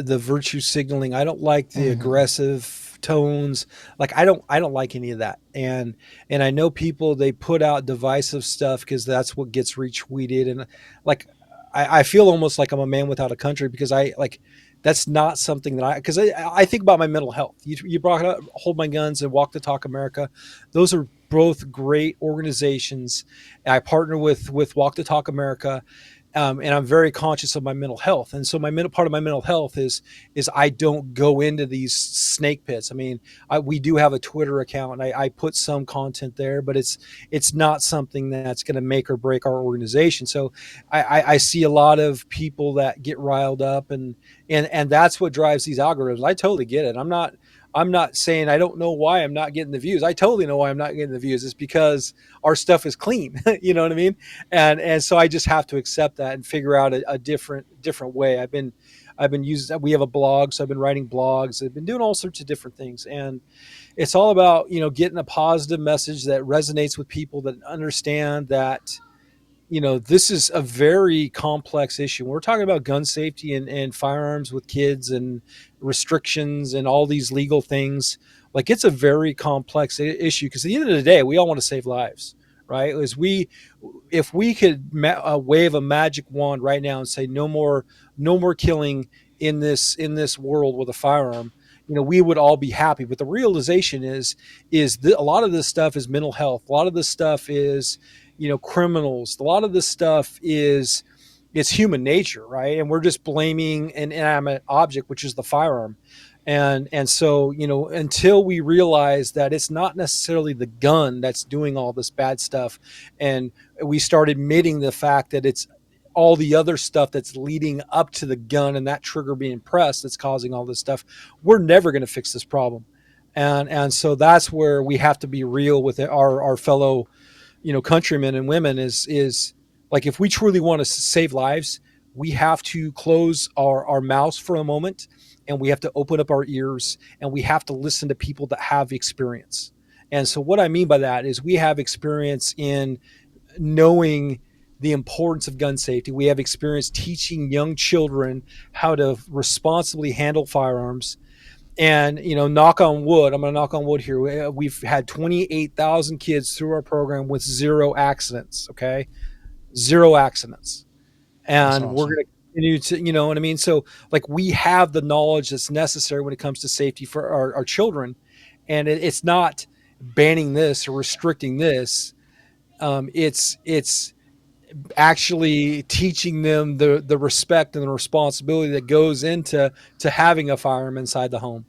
the virtue signaling. I don't like the Hmm. aggressive tones. Like I don't like any of that. And I know people, they put out divisive stuff because that's what gets retweeted. And like I feel almost like I'm a man without a country because I like that's not something that because I think about my mental health. You brought up Hold My Guns and Walk the Talk America. Those are both great organizations. I partner with Walk the Talk America, and I'm very conscious of my mental health. And so part of my mental health is I don't go into these snake pits. I mean, we do have a Twitter account, and I put some content there, but it's not something that's going to make or break our organization. So I see a lot of people that get riled up, and that's what drives these algorithms. I totally get it. I'm not saying I don't know why I'm not getting the views. I totally know why I'm not getting the views. It's because our stuff is clean. You know what I mean? And so I just have to accept that and figure out a different way. I've been using. We have a blog, so I've been writing blogs. I've been doing all sorts of different things, and it's all about getting a positive message that resonates with people that understand that this is a very complex issue. When we're talking about gun safety and firearms with kids and restrictions and all these legal things. Like it's a very complex issue because at the end of the day, we all want to save lives, right? If we could wave a magic wand right now and say no more killing in this world with a firearm, we would all be happy. But the realization is a lot of this stuff is mental health. A lot of this stuff is criminals. A lot of this stuff is it's human nature, right? And we're just blaming an inanimate object, which is the firearm. And so until we realize that it's not necessarily the gun that's doing all this bad stuff, and we start admitting the fact that it's all the other stuff that's leading up to the gun and that trigger being pressed that's causing all this stuff, we're never going to fix this problem. And so that's where we have to be real with our fellow countrymen and women is like if we truly want to save lives, we have to close our mouths for a moment, and we have to open up our ears, and we have to listen to people that have experience. And so what I mean by that is we have experience in knowing the importance of gun safety. We have experience teaching young children how to responsibly handle firearms. And knock on wood, I'm going to knock on wood here. We've had 28,000 kids through our program with zero accidents. Okay, zero accidents, That's and we're awesome. going to continue to, you know what I mean. So like we have the knowledge that's necessary when it comes to safety for our children, and it's not banning this or restricting this. It's actually teaching them the respect and the responsibility that goes into having a firearm inside the home.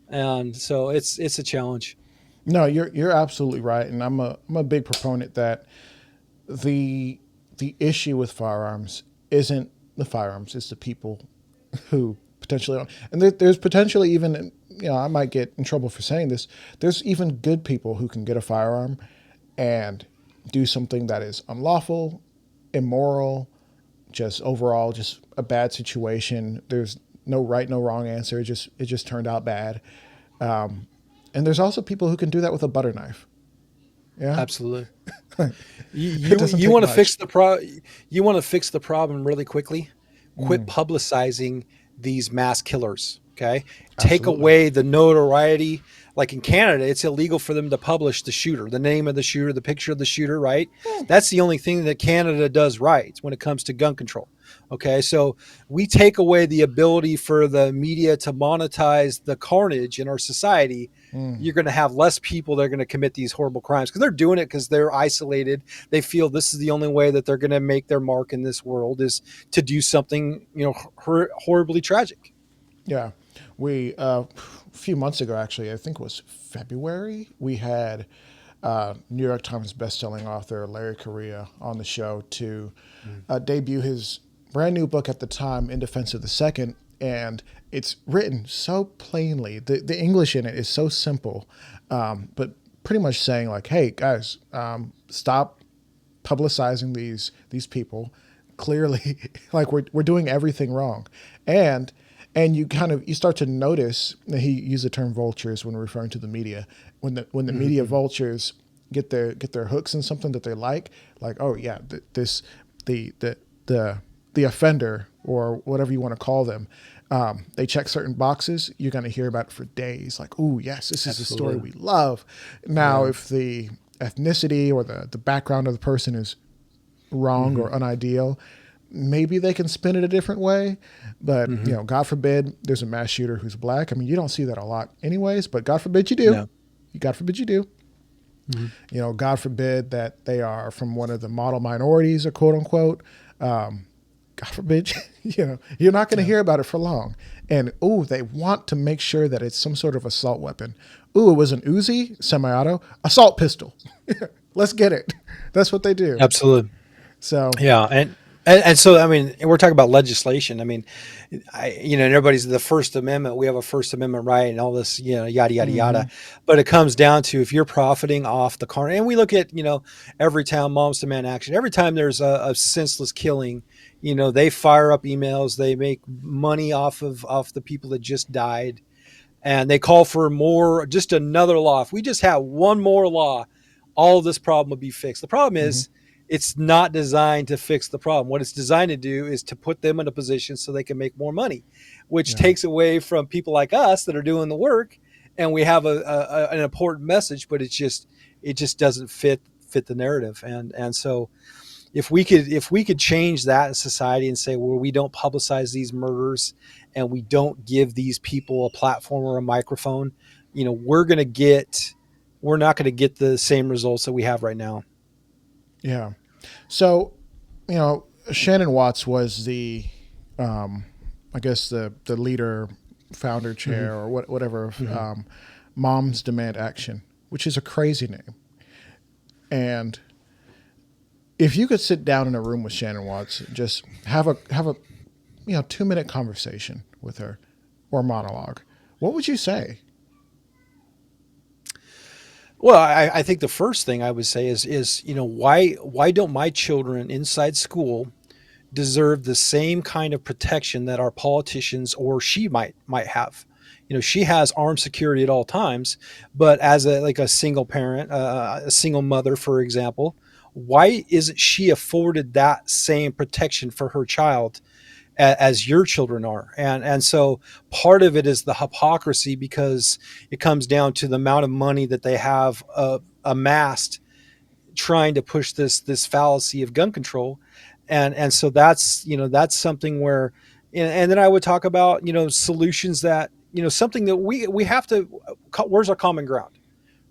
And so it's a challenge. No, you're absolutely right, and I'm a big proponent that the the issue with firearms isn't the firearms; it's the people who potentially own. And there's potentially even, I might get in trouble for saying this. There's even good people who can get a firearm and do something that is unlawful, immoral, just overall just a bad situation. There's no right, no wrong answer. It just turned out bad. And there's also people who can do that with a butter knife. Yeah, Absolutely. You it you, doesn't you take want to much. fix the problem really quickly. Quit publicizing these mass killers. Okay, take Absolutely. away the notoriety. Like in Canada, it's illegal for them to publish the shooter, the name of the shooter, the picture of the shooter. Right? That's the only thing that Canada does right when it comes to gun control. Okay, so we take away the ability for the media to monetize the carnage in our society. You're going to have less people that are going to commit these horrible crimes because they're doing it because they're isolated. They feel this is the only way that they're going to make their mark in this world is to do something, horribly tragic. Yeah, we a few months ago, actually, I think it was February, we had New York Times bestselling author Larry Correia on the show to Mm. debut his brand new book at the time, In Defense of the Second, and it's written so plainly. The English in it is so simple, but pretty much saying like, hey guys, stop publicizing these people. Clearly, like we're doing everything wrong, and you start to notice that he used the term vultures when referring to the media. When the media vultures get their hooks in something that they like, oh yeah, the the offender or whatever you want to call them, they check certain boxes. You're going to hear about it for days. Like, oh yes, this is the story we love. Now, if the ethnicity or the background of the person is wrong or unideal, maybe they can spin it a different way. But God forbid there's a mass shooter who's black. I mean, you don't see that a lot anyways, but God forbid you do. No. God forbid you do. God forbid that they are from one of the model minorities or quote unquote. God forbid, you're not going to hear about it for long. And they want to make sure that it's some sort of assault weapon. It was an Uzi, semi-auto, assault pistol. Let's get it. That's what they do. Absolutely. So yeah, and so I mean, we're talking about legislation. I mean, everybody's the First Amendment. We have a First Amendment right, and all this, yada yada yada. But it comes down to if you're profiting off the car, and we look at every town moms demand action. Every time there's a senseless killing, they fire up emails. They make money off the people that just died, and they call for just another law. If we just have one more law, all of this problem will be fixed. The problem is. It's not designed to fix the problem. What it's designed to do is to put them in a position so they can make more money, which takes away from people like us that are doing the work. And we have an important message, but it just doesn't fit the narrative. And so if we could change that in society and say, well, we don't publicize these murders and we don't give these people a platform or a microphone, we're not going to get the same results that we have right now. Yeah. So, Shannon Watts was the, I guess the leader, founder, chair, or whatever of Moms Demand Action, which is a crazy name. And if you could sit down in a room with Shannon Watts, just have a 2-minute conversation with her or monologue, what would you say? Well, I think the first thing I would say is why don't my children inside school deserve the same kind of protection that our politicians or she might have? She has armed security at all times, but as a single parent, a single mother, for example, why isn't she afforded that same protection for her child as your children are? And so part of it is the hypocrisy, because it comes down to the amount of money that they have amassed trying to push this fallacy of gun control. And so that's something where, and then I would talk about, solutions that, something that we have to, where's our common ground?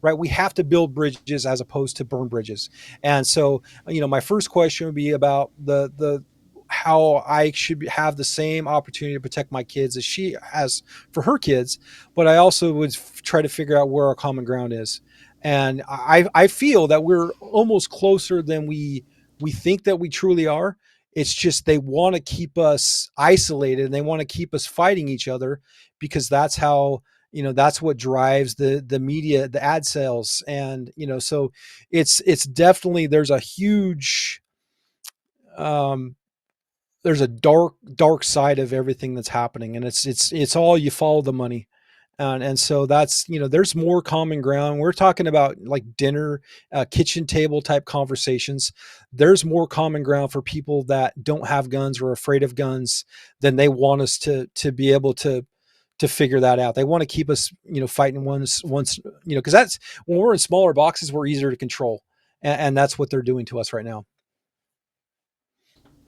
Right? We have to build bridges as opposed to burn bridges. And so, my first question would be about the how I should have the same opportunity to protect my kids as she has for her kids. But I also would try to figure out where our common ground is. And I feel that we're almost closer than we think that we truly are. It's just they want to keep us isolated and they want to keep us fighting each other, because that's how, that's what drives the media, the ad sales. And, so it's definitely, there's a huge, there's a dark side of everything that's happening, and it's all, you follow the money. And so that's, there's more common ground. We're talking about like dinner, kitchen table type conversations. There's more common ground for people that don't have guns or are afraid of guns than they want us to be able to figure that out. They want to keep us, fighting once, because that's, when we're in smaller boxes, we're easier to control. And that's what they're doing to us right now.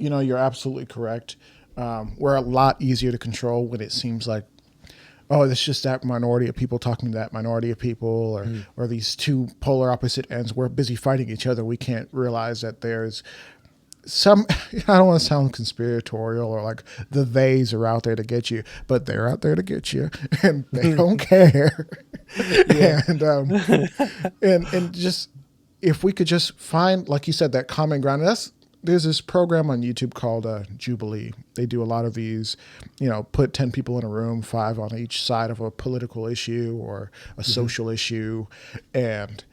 You're absolutely correct. We're a lot easier to control when it seems like, oh, it's just that minority of people talking to that minority of people, or these two polar opposite ends. We're busy fighting each other. We can't realize that there's some, I don't want to sound conspiratorial or like the theys are out there to get you, but they're out there to get you and they don't care. And just, if we could just find, like you said, that common ground. There's this program on YouTube called Jubilee. They do a lot of these, put 10 people in a room, 5 on each side of a political issue or a social issue. And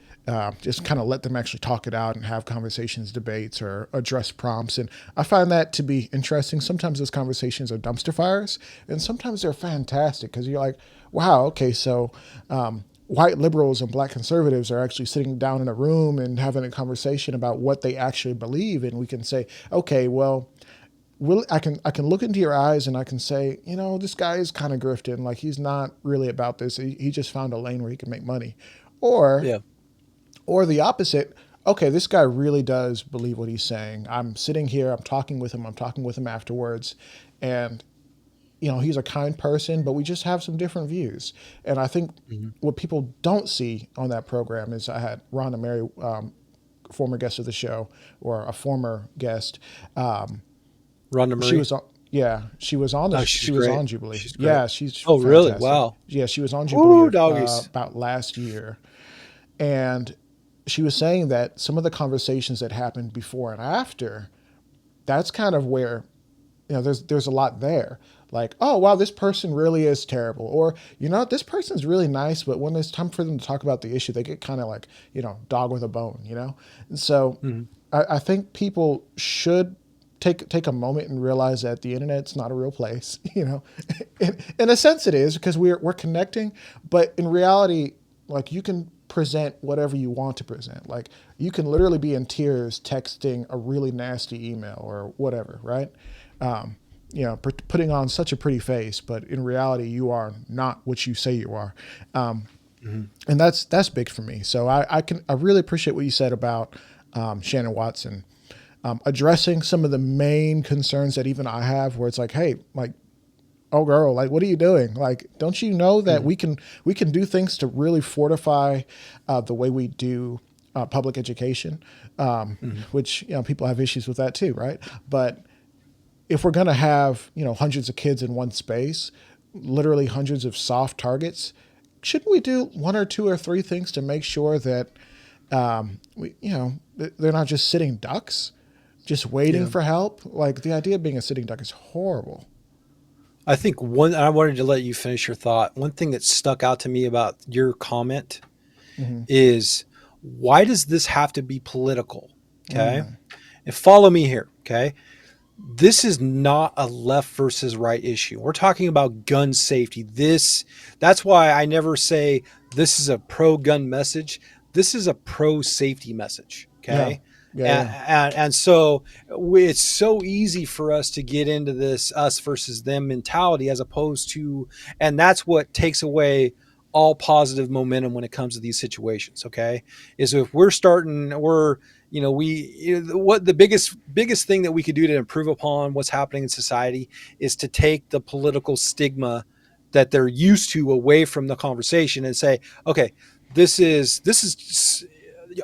just kind of let them actually talk it out and have conversations, debates, or address prompts. And I find that to be interesting. Sometimes those conversations are dumpster fires, and sometimes they're fantastic because you're like, wow, okay, so white liberals and black conservatives are actually sitting down in a room and having a conversation about what they actually believe. And we can say, okay, well, I can look into your eyes and I can say, this guy is kind of grifting. Like he's not really about this. He just found a lane where he can make money. Or Yeah. or the opposite, okay, this guy really does believe what he's saying. I'm sitting here, I'm talking with him afterwards, and he's a kind person, but we just have some different views. And I think Hmm. what people don't see on that program is I had Rhonda Mary, former guest of the show, or a former guest. Um, Rhonda she Murray. was on, yeah, she was on Oh, this. she's She was great. on Jubilee. She's great. Yeah, she's Oh, really? fantastic. Wow. Yeah, she was on Jubilee Ooh, doggies. about last year, and she was saying that some of the conversations that happened before and after, that's kind of where there's a lot there. Like, oh wow, this person really is terrible, or this person's really nice, but when it's time for them to talk about the issue, they get kind of like dog with a bone, And so Mhm. I think people should take a moment and realize that the internet's not a real place. In a sense, it is because we're connecting, but in reality, like you can present whatever you want to present. Like you can literally be in tears texting a really nasty email or whatever, right? Um, putting on such a pretty face, but in reality, you are not what you say you are. Um, Mhm. and that's big for me. So I really appreciate what you said about Shannon Watson addressing some of the main concerns that even I have, where it's like, hey, like, oh girl, like, what are you doing? Like, don't you know that Mhm. we can do things to really fortify the way we do public education, Mhm. which people have issues with that too, right? But if we're going to have hundreds of kids in one space, literally hundreds of soft targets, shouldn't we do one or two or three things to make sure that they're not just sitting ducks, just waiting Yeah. for help? Like the idea of being a sitting duck is horrible. I think I wanted to let you finish your thought. One thing that stuck out to me about your comment Mm-hmm. is, why does this have to be political? Okay. Mm. And follow me here. Okay. This is not a left versus right issue. We're talking about gun safety. That's why I never say this is a pro gun message. This is a pro safety message. Yeah, Okay. yeah, And, yeah. and so it's so easy for us to get into this us versus them mentality, as opposed to, and that's what takes away all positive momentum when it comes to these situations. Okay. Is if we're what the biggest thing that we could do to improve upon what's happening in society is to take the political stigma that they're used to away from the conversation and say, okay, this is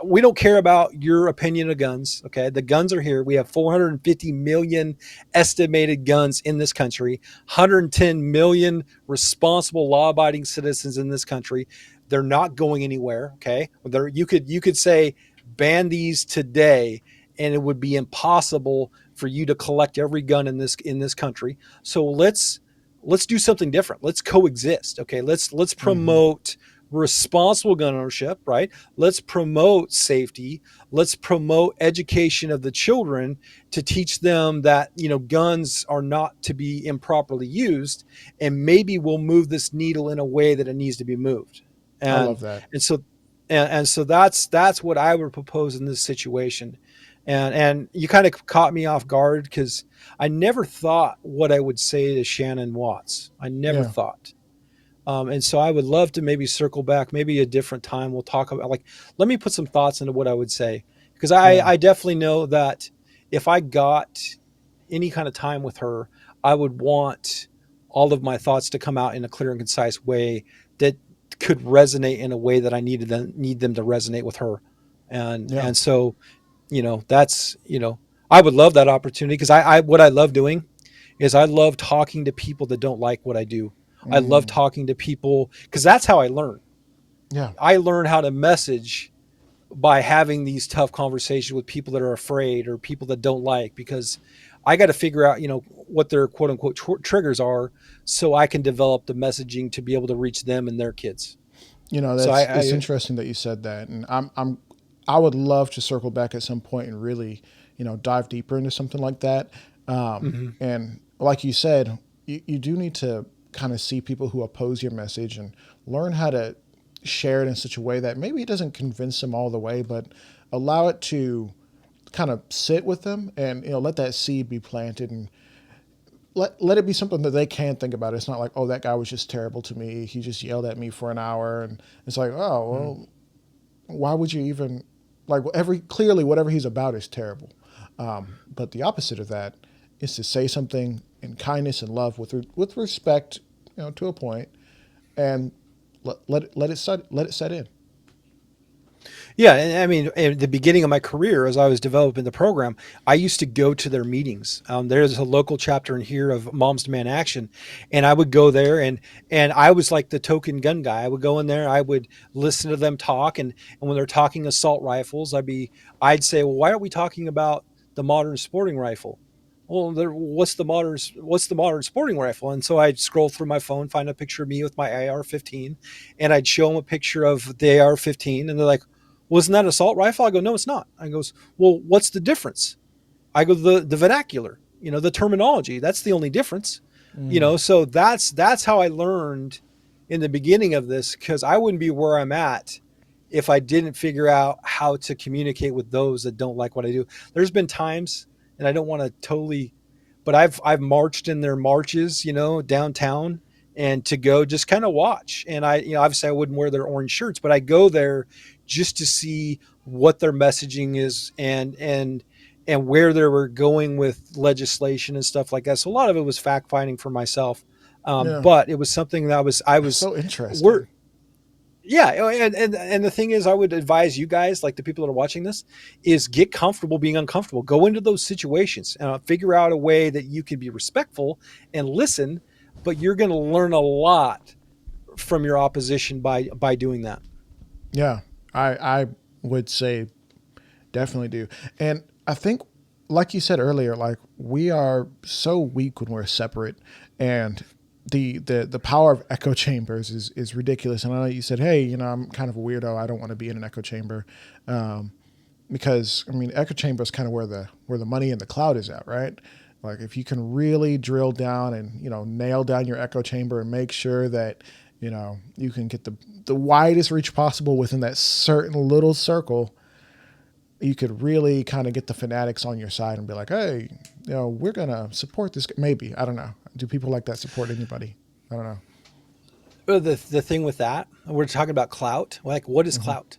we don't care about your opinion of guns. Okay, the guns are here. We have 450 million estimated guns in this country, 110 million responsible law-abiding citizens in this country. They're not going anywhere. Okay, you could say ban these today, and it would be impossible for you to collect every gun in this country. So let's do something different. Let's coexist. Okay, let's Mm-hmm. promote responsible gun ownership, right? Let's promote safety. Let's promote education of the children to teach them that guns are not to be improperly used, and maybe we'll move this needle in a way that it needs to be moved. I And love that. and so and so that's what I would propose in this situation. And you kind of caught me off guard because I never thought what I would say to Shannon Watts. I never Yeah, thought. And so I would love to maybe circle back, maybe a different time. We'll talk about, like, let me put some thoughts into what I would say. Because I, yeah. I definitely know that if I got any kind of time with her, I would want all of my thoughts to come out in a clear and concise way that could resonate in a way that I need them to resonate with her. And Yeah. and so, that's, I would love that opportunity because what I love doing is I love talking to people that don't like what I do. I love Mm. talking to people because that's how I learn. Yeah. I learn how to message by having these tough conversations with people that are afraid or people that don't like, because I got to figure out, what their quote unquote triggers are so I can develop the messaging to be able to reach them and their kids. So it's interesting that you said that, and I would love to circle back at some point and really, dive deeper into something like that. Mhm. And like you said, you do need to kind of see people who oppose your message and learn how to share it in such a way that maybe it doesn't convince them all the way, but allow it to kind of sit with them and let that seed be planted and let it be something that they can think about. It's not like, oh, that guy was just terrible to me. He just yelled at me for an hour, and it's like, oh Mhm. well, why would you even like clearly whatever he's about is terrible. But the opposite of that is to say something in kindness and love with respect, to a point, and let it set in. Yeah, and I mean, at the beginning of my career, as I was developing the program, I used to go to their meetings. There's a local chapter in here of Moms Demand Action, and I would go there, and I was like the token gun guy. I would go in there, I would listen to them talk, and when they're talking assault rifles, I'd say, well, why aren't we talking about the modern sporting rifle? Well, what's the modern sporting rifle? And so I'd scroll through my phone, find a picture of me with my AR-15, and I'd show them a picture of the AR-15, and they're like, wasn't that assault rifle? I go, no, it's not. I goes, well, what's the difference? I go, the vernacular, the terminology. That's the only difference. Mm, So that's how I learned in the beginning of this, because I wouldn't be where I'm at if I didn't figure out how to communicate with those that don't like what I do. There's been times, and I don't want to totally, but I've marched in their marches, downtown, and to go just kind of watch. And obviously I wouldn't wear their orange shirts, but I go there just to see what their messaging is, and where they were going with legislation and stuff like that. So a lot of it was fact finding for myself, yeah, but it was something that I that's was so we're interesting. yeah, and the thing is, I would advise you guys, like the people that are watching this, is get comfortable being uncomfortable. Go into those situations, figure out a way that you can be respectful and listen, but you're going to learn a lot from your opposition by doing that. Yeah, I would say definitely do. And I think, like you said earlier, like we are so weak when we're separate, and the power of echo chambers is ridiculous. And I know you said, hey, I'm kind of a weirdo. I don't want to be in an echo chamber, um, because I mean, echo chamber is kind of where the money and the cloud is at, right? Like if you can really drill down and nail down your echo chamber and make sure that you can get the widest reach possible within that certain little circle, you could really kind of get the fanatics on your side and be like, hey, we're going to support this. Maybe. I don't know. Do people like that support anybody? I don't know. But the thing with that, we're talking about clout. Like, what is Mm-hmm. clout?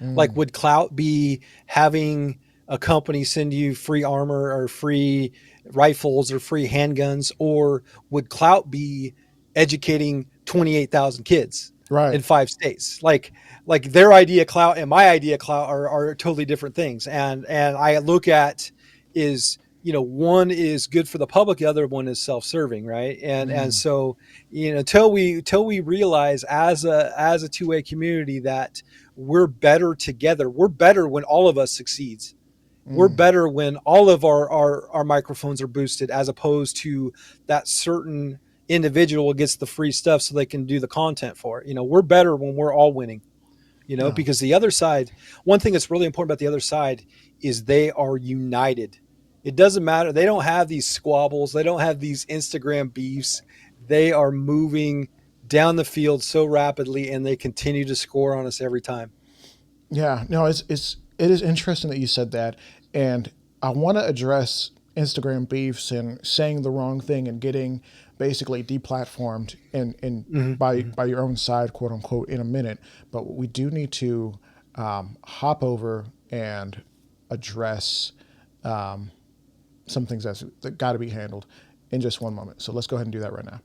Like, Mm, would clout be having a company send you free armor or free rifles or free handguns, or would clout be educating 28,000 kids right. in 5 states? Like their idea clout and my idea clout are totally different things. And I look at is, one is good for the public, the other one is self-serving, right? And Mm, so, till we realize as a two-way community that we're better together. We're better when all of us succeeds. We're mm, better when all of our microphones are boosted, as opposed to that certain individual gets the free stuff so they can do the content for it. We're better when we're all winning, no. because the other side, one thing that's really important about the other side is they are united. It doesn't matter. They don't have these squabbles. They don't have these Instagram beefs. They are moving down the field so rapidly, and they continue to score on us every time. Yeah. No, it is interesting that you said that. And I want to address Instagram beefs and saying the wrong thing and getting basically deplatformed and Mm-hmm, mm-hmm. by your own side, quote unquote, in a minute. But we do need to hop over and address some things that got to be handled in just one moment. So let's go ahead and do that right now.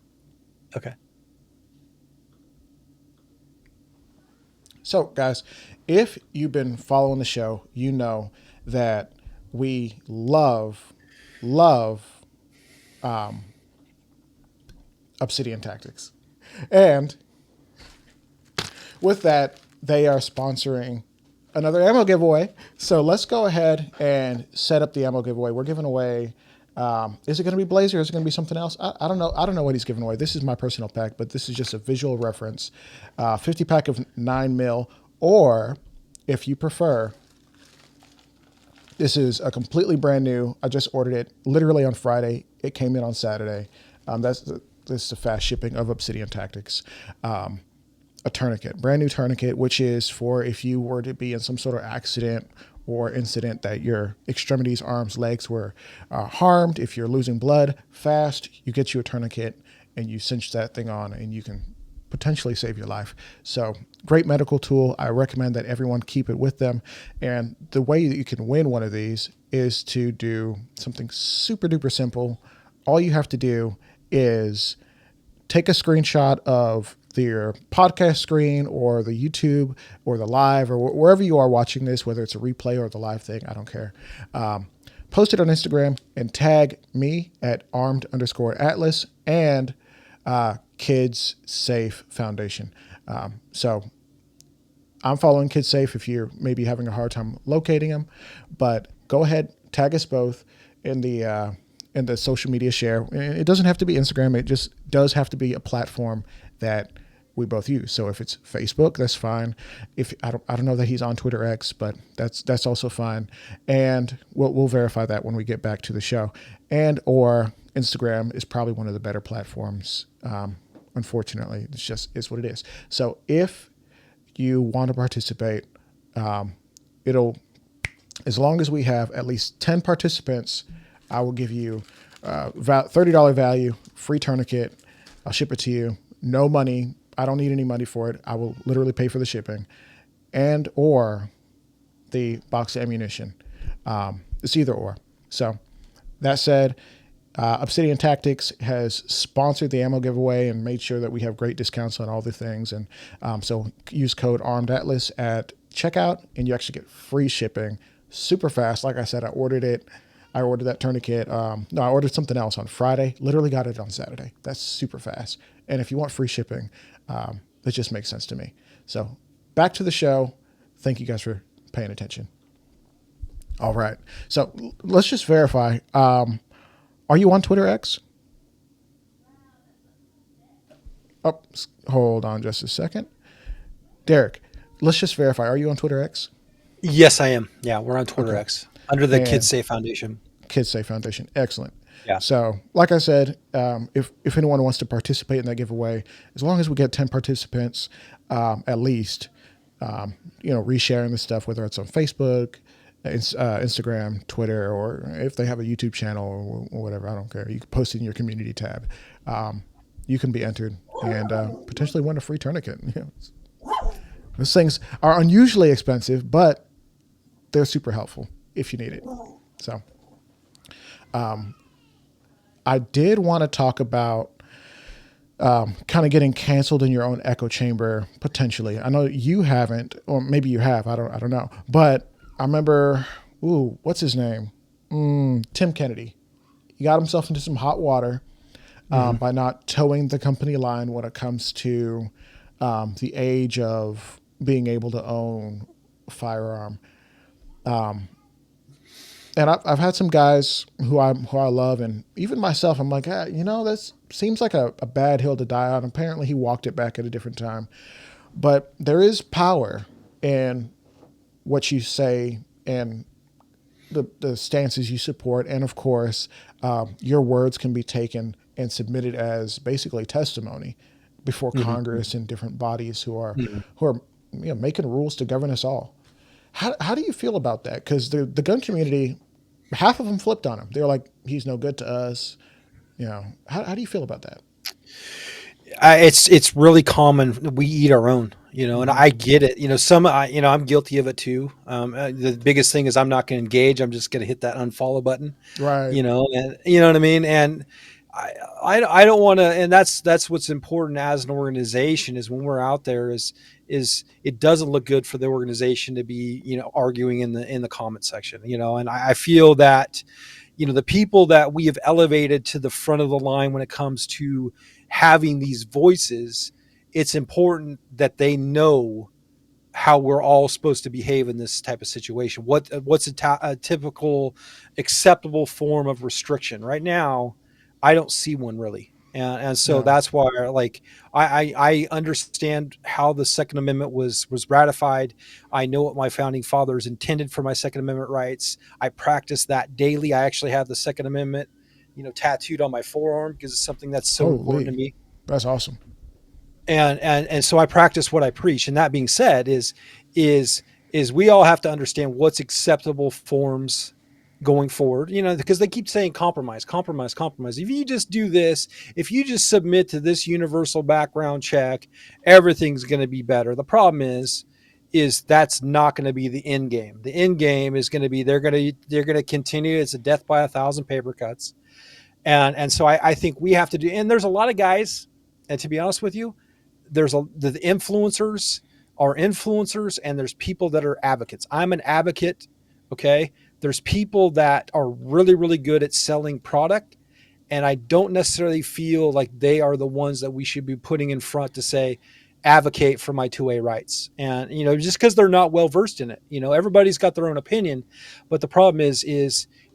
Okay. So, guys, if you've been following the show, you know that we love Obsidian Tactics. And with that, they are sponsoring another ammo giveaway. So let's go ahead and set up the ammo giveaway. We're giving away Is it going to be Blazer? Is it going to be something else? I don't know. I don't know what he's giving away. This is my personal pack, but this is just a visual reference. 50 pack of 9 mil, or if you prefer, this is a completely brand new. I just ordered it literally on Friday. It came in on Saturday. This is the fast shipping of Obsidian Tactics. A tourniquet, brand new tourniquet, which is for if you were to be in some sort of accident or incident that your extremities, arms, legs were harmed. If you're losing blood fast, you get you a tourniquet and you cinch that thing on and you can potentially save your life. So great medical tool. I recommend that everyone keep it with them. And the way that you can win one of these is to do something super duper simple. All you have to do is take a screenshot of your podcast screen or the YouTube or the live or wherever you are watching this, whether it's a replay or the live thing, I don't care. Post it on Instagram and tag me at armed_atlas and Kids S.A.F.E Foundation. So I'm following Kids S.A.F.E if you're maybe having a hard time locating them, but go ahead, tag us both in the social media share. It doesn't have to be Instagram. It just does have to be a platform that we both use. So if it's Facebook, that's fine. If I don't know that he's on Twitter X, but that's also fine. And we'll verify that when we get back to the show. And or Instagram is probably one of the better platforms. Unfortunately, it's what it is. So if you want to participate, it'll, as long as we have at least 10 participants, I will give you $30 value, free tourniquet. I'll ship it to you. No money. I don't need any money for it. I will literally pay for the shipping and or the box of ammunition. It's either or. So that said, Obsidian Tactics has sponsored the ammo giveaway and made sure that we have great discounts on all the things. And so use code ARMEDATLAS at checkout and you actually get free shipping super fast. Like I said, I ordered that tourniquet. I ordered something else on Friday. Literally got it on Saturday. That's super fast. And if you want free shipping, that just makes sense to me. So back to the show. Thank you guys for paying attention. All right. So let's just verify. Are you on Twitter X? Oh, hold on just a second. Derek, let's just verify. Are you on Twitter X? Yes, I am. Yeah, we're on Twitter Okay. X under the And Kids S.A.F.E Foundation. Kids S.A.F.E Foundation. Excellent. Yeah. So, like I said, if anyone wants to participate in that giveaway, as long as we get 10 participants, at least, resharing the stuff, whether it's on Facebook, Instagram, Twitter, or if they have a YouTube channel or whatever, I don't care. You can post it in your community tab. You can be entered and potentially win a free tourniquet. Those things are unusually expensive, but they're super helpful if you need it. So, I did want to talk about kind of getting canceled in your own echo chamber potentially. I know you haven't, or maybe you have. I don't know. But I remember, what's his name? Tim Kennedy. He got himself into some hot water by not towing the company line when it comes to the age of being able to own a firearm. And I've had some guys who I love, and even myself, I'm like, this seems like a bad hill to die on. Apparently, he walked it back at a different time. But there is power in what you say and the stances you support. And, of course, your words can be taken and submitted as basically testimony before Congress and different bodies who are making rules to govern us all. How do you feel about that? Because the gun community, half of them flipped on him. They're like, he's no good to us. How do you feel about that? It's really common. We eat our own, and I get it. I'm guilty of it too. The biggest thing is I'm not going to engage. I'm just going to hit that unfollow button, Right. and you know what I mean? And I don't want to, and that's what's important as an organization is when we're out there is it doesn't look good for the organization to be, arguing in the comment section, and I feel that, the people that we have elevated to the front of the line when it comes to having these voices, it's important that they know how we're all supposed to behave in this type of situation. What's a typical acceptable form of restriction? Right now, I don't see one really. And so Yeah. that's why, like, I understand how the Second Amendment was ratified. I know what my founding fathers intended for my Second Amendment rights. I practice that daily. I actually have the Second Amendment, tattooed on my forearm because it's something that's so important to Holy, me. that's awesome. And so I practice what I preach. And that being said, is we all have to understand what's acceptable forms going forward, because they keep saying compromise, compromise, compromise. If you just do this, if you just submit to this universal background check, everything's going to be better. The problem is that's not going to be the end game. The end game is going to be they're going to continue. It's a death by 1,000 paper cuts. And so I think we have to do, and there's a lot of guys, and to be honest with you, the influencers are influencers, and there's people that are advocates. I'm an advocate. Okay. There's people that are really, really good at selling product. And I don't necessarily feel like they are the ones that we should be putting in front to say, advocate for my 2A rights. And, just because they're not well versed in it, everybody's got their own opinion. But the problem is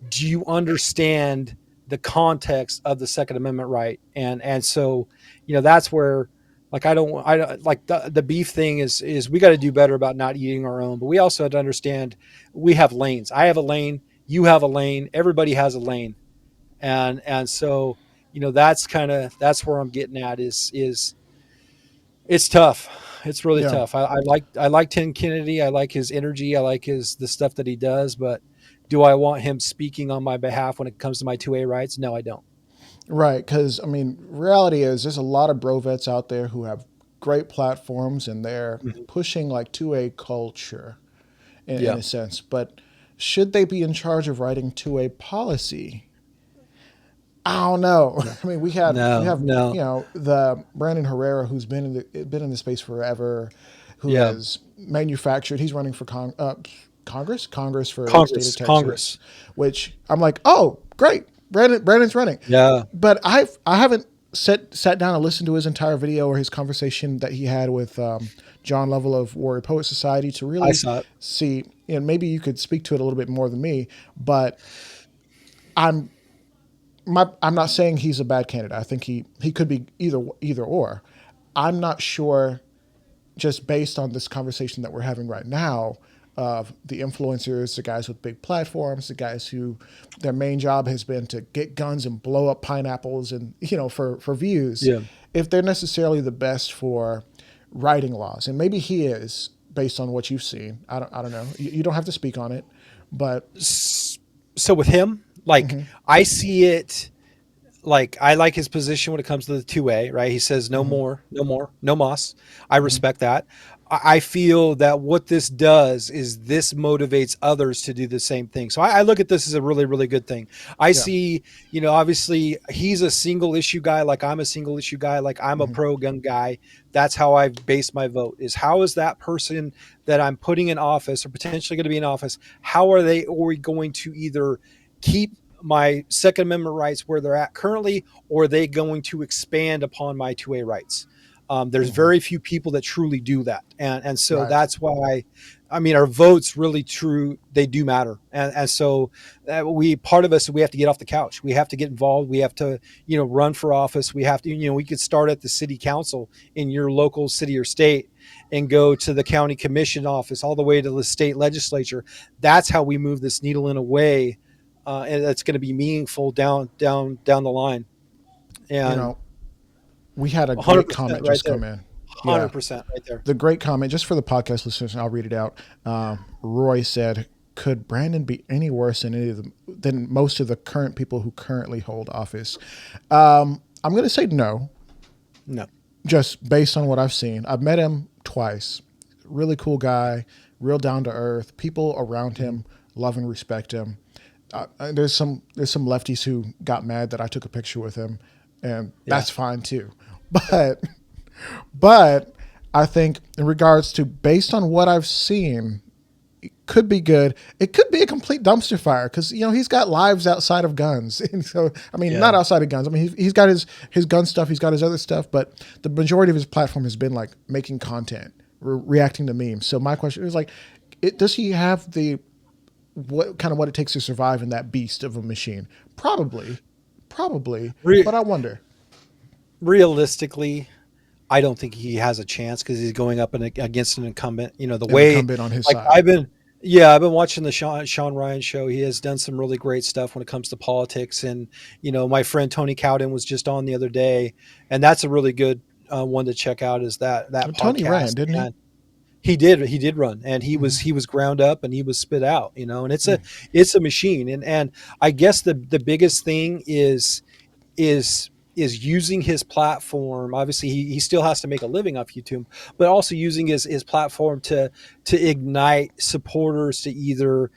do you understand the context of the Second Amendment right? And so, that's where, like, I don't like the beef thing is we got to do better about not eating our own, but we also have to understand we have lanes. I have a lane, you have a lane, everybody has a lane. And so, that's where I'm getting at is it's tough. It's really Yeah. tough. I like Tim Kennedy. I like his energy. I like the stuff that he does, but do I want him speaking on my behalf when it comes to my 2A rights? No, I don't. Right. Because, I mean, reality is there's a lot of bro vets out there who have great platforms and they're Mhm. pushing like 2A culture in Yeah. a sense. But should they be in charge of writing 2A policy? I don't know. No, I mean, we no, have no. the Brandon Herrera who's been in the space forever, who Yeah. has manufactured. He's running for Congress for the state of Texas, Congress. which I'm like, oh, great, Brandon's running, Yeah. but I haven't sat down and listened to his entire video or his conversation that he had with John Lovell of Warrior Poet Society to I really saw it. see. And maybe you could speak to it a little bit more than me, but I'm I'm not saying he's a bad candidate. I think he could be either or. I'm not sure, just based on this conversation that we're having right now, of the influencers, the guys with big platforms, the guys who their main job has been to get guns and blow up pineapples and for views, Yeah. if they're necessarily the best for writing laws. And maybe he is, based on what you've seen. I don't know. You don't have to speak on it, but So with him, like, I see it, like, I like his position when it comes to the 2A, right? He says no more, no more, no moss. I respect that. I feel that what this does is this motivates others to do the same thing. So I look at this as a really, really good thing. I yeah, see, obviously he's a single issue guy, like I'm a single issue guy, like I'm a pro gun guy. That's how I've based my vote, is how is that person that I'm putting in office or potentially going to be in office, how are they going to either keep my Second Amendment rights where they're at currently, or are they going to expand upon my 2A rights? There's very few people that truly do that. And so right. that's why, I mean, our votes really they do matter. And so part of us, we have to get off the couch. We have to get involved. We have to, run for office. We have to, we could start at the city council in your local city or state and go to the county commission office all the way to the state legislature. That's how we move this needle in a way and that's going to be meaningful down the line. You And know, we had a great 100% comment right just there. come in. Yeah, 100% right there. the great comment, just for the podcast listeners, and I'll read it out. Roy said, "Could Brandon be any worse than most of the current people who currently hold office?" I'm going to say no, No. just based on what I've seen. I've met him twice. Really cool guy, real down to earth. People around him love and respect him. There's some lefties who got mad that I took a picture with him, and Yeah. that's fine too. But but I think in regards to, based on what I've seen, it could be good. It could be a complete dumpster fire because he's got lives outside of guns, and so I mean not Yeah. outside of guns. I mean he's got his gun stuff, he's got his other stuff, but the majority of his platform has been like making content, reacting to memes. So my question is like, does he have the what it takes to survive in that beast of a machine? Probably, Re- but I wonder. Realistically, I don't think he has a chance because he's going up against an incumbent. The An way, incumbent on his like side. I've been watching the Sean Ryan show. He has done some really great stuff when it comes to politics. And my friend Tony Cowden was just on the other day, and that's a really good one to check out. Is that Tony ran, podcast? didn't he? And he did run, and he Mm-hmm. was ground up and he was spit out. And it's a machine. And I guess the biggest thing is using his platform. Obviously he still has to make a living off YouTube, but also using his platform to ignite supporters to either,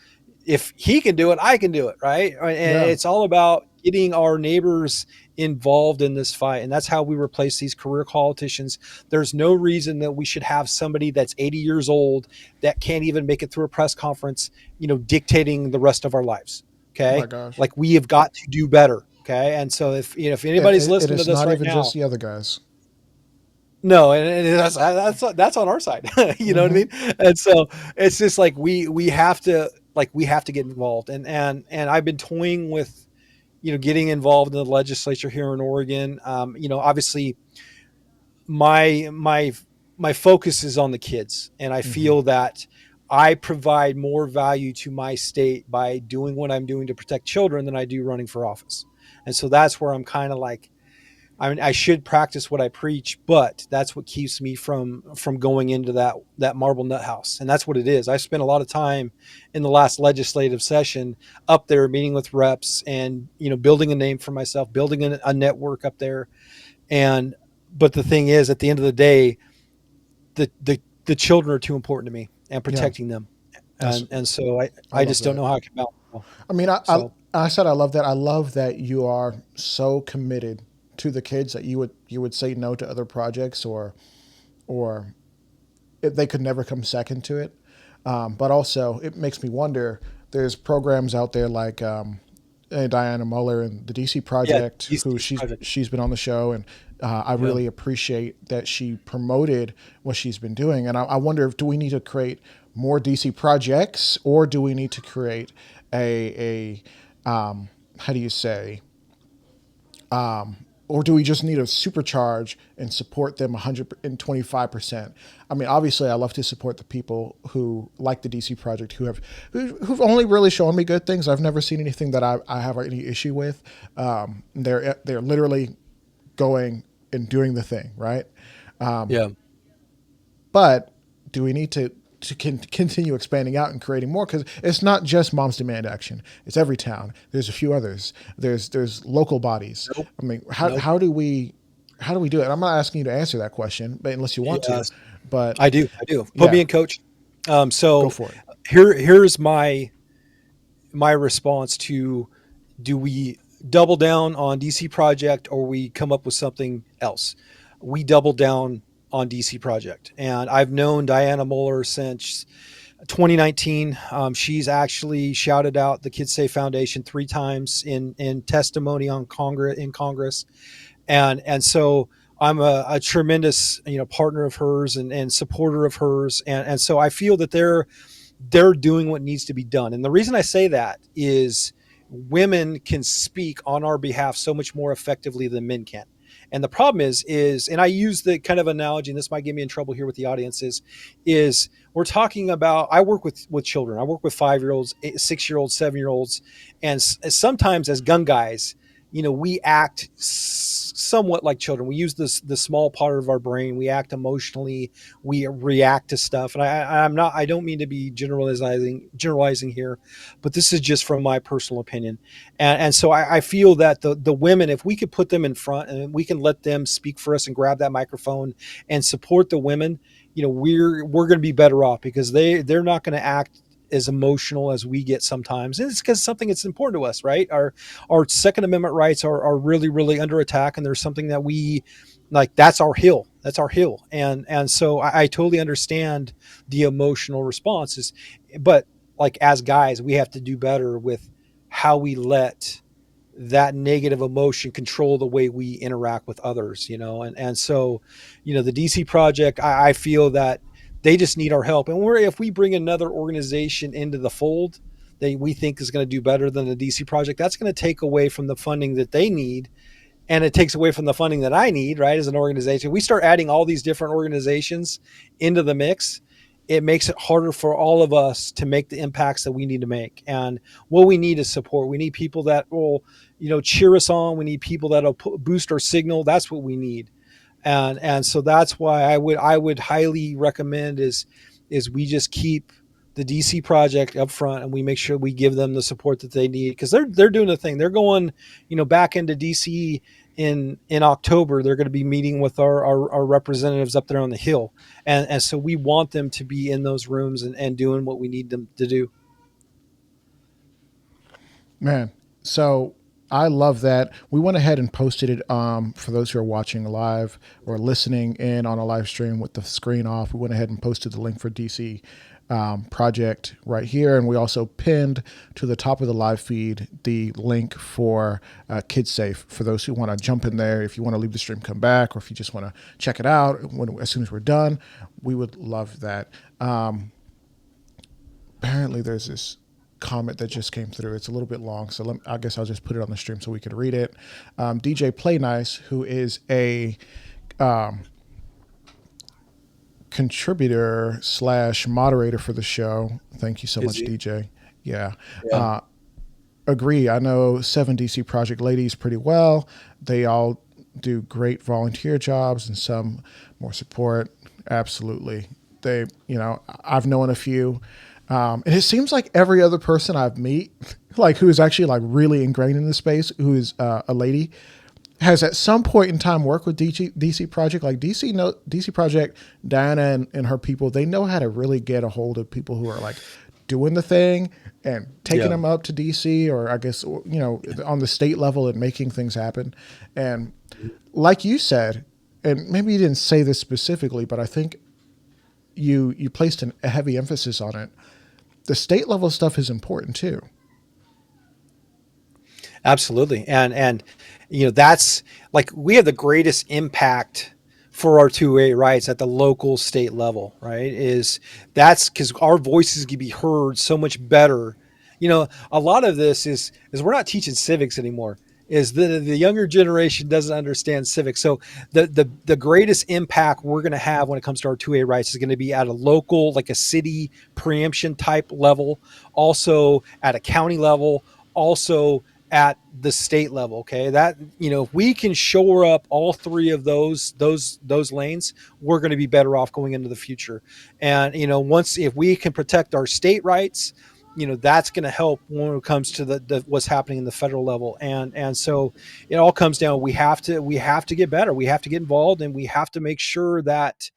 if he can do it, I can do it, right? And Yeah. it's all about getting our neighbors involved in this fight. And that's how we replace these career politicians. There's no reason that we should have somebody that's 80 years old that can't even make it through a press conference, dictating the rest of our lives. Oh my Okay. gosh. Like, we have got to do better. Okay. And so if And anybody's it listening to is this not right even just now, the other guys. no, and that's on our side. You know what I Mm-hmm. mean? And so it's just like we have to, get involved. And I've been toying with, getting involved in the legislature here in Oregon. Obviously my my focus is on the kids, and I Mm-hmm. feel that I provide more value to my state by doing what I'm doing to protect children than I do running for office. And so that's where I'm kind of like, I mean, I should practice what I preach, but that's what keeps me from going into that marble nut house. And that's what it is. I spent a lot of time in the last legislative session up there meeting with reps and, building a name for myself, building a network up there. And but the thing is, at the end of the day, the children are too important to me, and Yeah. protecting them. That's And so I I love just don't that. know how I can balance it all. I mean, So I said I love that. I love that you are so committed to the kids that you would say no to other projects, or they could never come second to it. But also, it makes me wonder. There's programs out there like Diana Muller and the DC yeah, Project, who DC project. she's been on the show, and I Yeah. really appreciate that she promoted what she's been doing. And I wonder if do we need to create more DC projects, or do we need to create a how do you say or do we just need to supercharge and support them 125%? I mean, obviously, I love to support the people who like the DC project, who've only really shown me good things. I've never seen anything that I have any issue with. They're literally going and doing the thing, right? Yeah. But do we need to continue expanding out and creating more? Because it's not just Moms Demand Action. It's every town. There's a few others. There's local bodies. Nope. I mean, Nope. how do we do it? I'm not asking you to answer that question, but unless you want to. Yes, But I do. I do. Put me yeah, in, coach. go So for it. here's my response to, do we double down on DC Project, or we come up with something else? We double down on DC Project. And I've known Diana Muller since 2019. She's actually shouted out the Kids S.A.F.E Foundation 3 times in testimony on Congress. And so I'm a tremendous, partner of hers and supporter of hers. And so I feel that they're doing what needs to be done. And the reason I say that is women can speak on our behalf so much more effectively than men can. And the problem is, and I use the kind of analogy, and this might get me in trouble here with the audience, is we're talking about, I work with children. I work with 5-year-olds, 6-year-olds, 7-year-olds. And sometimes as gun guys, we act somewhat like children. We use the small part of our brain. We act emotionally. We react to stuff. And I don't mean to be generalizing here, but this is just from my personal opinion. And so I feel that the women, if we could put them in front and we can let them speak for us and grab that microphone and support the women, we're going to be better off, because they're not going to act as emotional as we get sometimes. And it's because something that's important to us, right? Our Second Amendment rights are really, really under attack. And there's something that we like, that's our hill. That's our hill. And so I totally understand the emotional responses, but like, as guys, we have to do better with how we let that negative emotion control the way we interact with others, and so, the DC Project, I feel that They just need our help. And if we bring another organization into the fold that we think is going to do better than the DC project, that's going to take away from the funding that they need, and it takes away from the funding that I need, right, as an organization. We start adding all these different organizations into the mix, it makes it harder for all of us to make the impacts that we need to make. And what we need is support. We need people that will, cheer us on. We need people that'll boost our signal. That's what we need. And so that's why I would highly recommend is we just keep the DC project up front, and we make sure we give them the support that they need, because they're doing the thing. They're going, back into DC in October. They're going to be meeting with our representatives up there on the Hill, and so we want them to be in those rooms and doing what we need them to do. Man, so I love that. We went ahead and posted it for those who are watching live or listening in on a live stream with the screen off. We went ahead and posted the link for DC project right here. And we also pinned to the top of the live feed the link for Kids S.A.F.E for those who want to jump in there. If you want to leave the stream, come back, or if you just want to check it out as soon as we're done, we would love that. Apparently, there's this comment that just came through. It's a little bit long, so I guess I'll just put it on the stream so we can read it. DJ Play Nice, who is a contributor / moderator for the show. Thank you so much, DJ. Yeah. Yeah. Agree. I know 7 DC Project ladies pretty well. They all do great volunteer jobs and some more support. Absolutely. I've known a few. And it seems like every other person I've meet, like who is actually like really ingrained in the space, who is a lady, has at some point in time worked with DC Project. Like DC Project, Diana and her people, they know how to really get a hold of people who are like doing the thing and taking them up to DC, or I guess, on the state level, and making things happen. And like you said, and maybe you didn't say this specifically, but I think you placed a heavy emphasis on it. The state level stuff is important too. Absolutely. And that's like, we have the greatest impact for our 2A rights at the local state level, right? That's because our voices can be heard so much better. A lot of this is we're not teaching civics anymore. Is the younger generation doesn't understand civics. So the greatest impact we're going to have when it comes to our 2A rights is going to be at a local, like a city preemption type level, also at a county level, also at the state level. Okay. That, if we can shore up all three of those lanes, we're going to be better off going into the future. And, if we can protect our state rights, that's going to help when it comes to the what's happening in the federal level. And so it all comes down, we have to get better. We have to get involved, and we have to make sure that,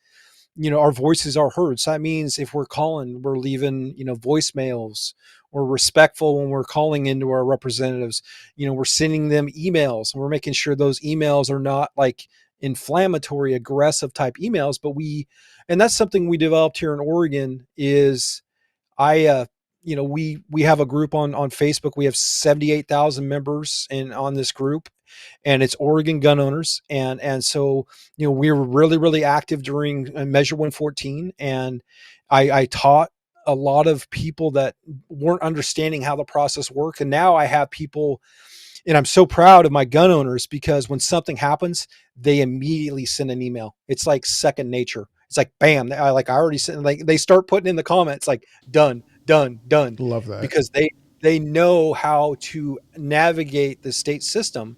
our voices are heard. So that means if we're calling, we're leaving, voicemails. We're respectful when we're calling into our representatives. We're sending them emails, and we're making sure those emails are not like inflammatory, aggressive type emails. And that's something we developed here in Oregon. Is we have a group on Facebook. We have 78,000 members on this group, and it's Oregon gun owners. And so, we were really, really active during Measure 114. And I taught a lot of people that weren't understanding how the process worked. And now I have people, and I'm so proud of my gun owners, because when something happens, they immediately send an email. It's like second nature. It's like, bam. I already sent, like, they start putting in the comments, like, done, done, done, Love that. because they know how to navigate the state system.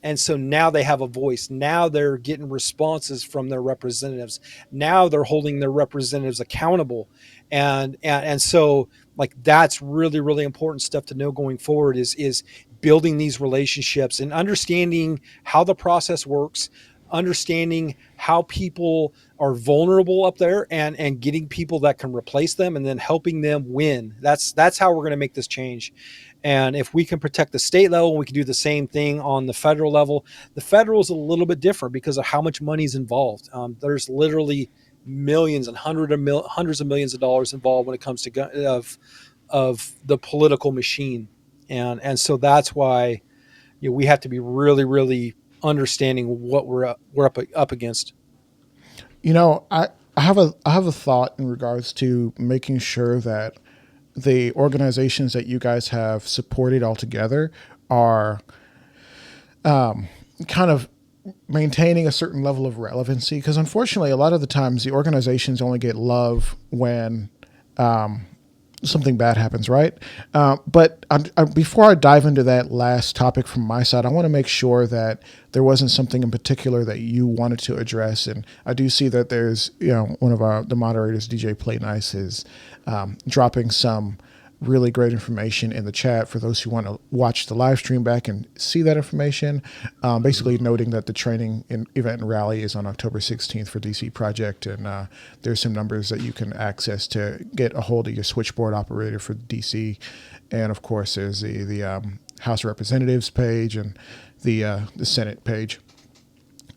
And so now they have a voice. Now they're getting responses from their representatives. Now they're holding their representatives accountable. And so, like, that's really, really important stuff to know going forward, is building these relationships and understanding how the process works, understanding how people are vulnerable up there, and getting people that can replace them, and then helping them win. That's how we're going to make this change. And if we can protect the state level, we can do the same thing on the federal level. The federal is a little bit different because of how much money is involved. There's literally millions and hundreds of millions of dollars involved when it comes to of the political machine. And so that's why, we have to be really, really understanding what we're up against. You know, I I have a thought in regards to making sure that the organizations that you guys have supported altogether are kind of maintaining a certain level of relevancy. Because unfortunately, a lot of the times the organizations only get love when something bad happens, right? But before I dive into that last topic from my side, I want to make sure that there wasn't something in particular that you wanted to address. And I do see that there's, one of the moderators, DJ Play Nice, is dropping some really great information in the chat for those who want to watch the live stream back and see that information. Basically noting that the training event and rally is on October 16th for DC Project. And there's some numbers that you can access to get a hold of your switchboard operator for DC. And of course, there's the House of Representatives page and the Senate page.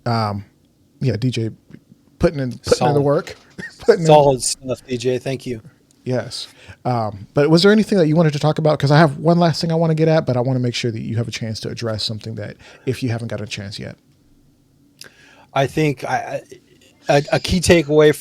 DJ putting in the work. Solid stuff, DJ. Thank you. Yes. But was there anything that you wanted to talk about? Because I have one last thing I want to get at, but I want to make sure that you have a chance to address something that if you haven't got a chance yet. I think a key takeaway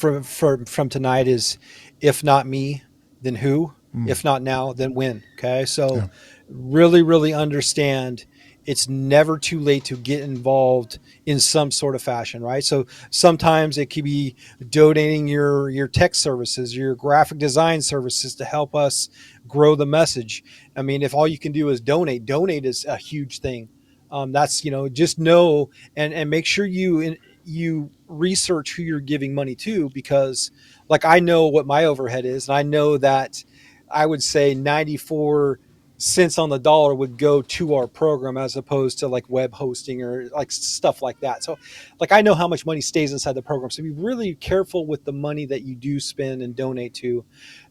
from tonight is, if not me, then who? If not now, then when? Okay. So really, really understand it's never too late to get involved in some sort of fashion, right? So sometimes it could be donating your tech services, your graphic design services to help us grow the message. I mean, if all you can do is donate is a huge thing. That's, just know and make sure you research who you're giving money to, because like I know what my overhead is, and I know that I would say 94 cents on the dollar would go to our program as opposed to like web hosting or like stuff like that. So like I know how much money stays inside the program. So be really careful with the money that you do spend and donate to,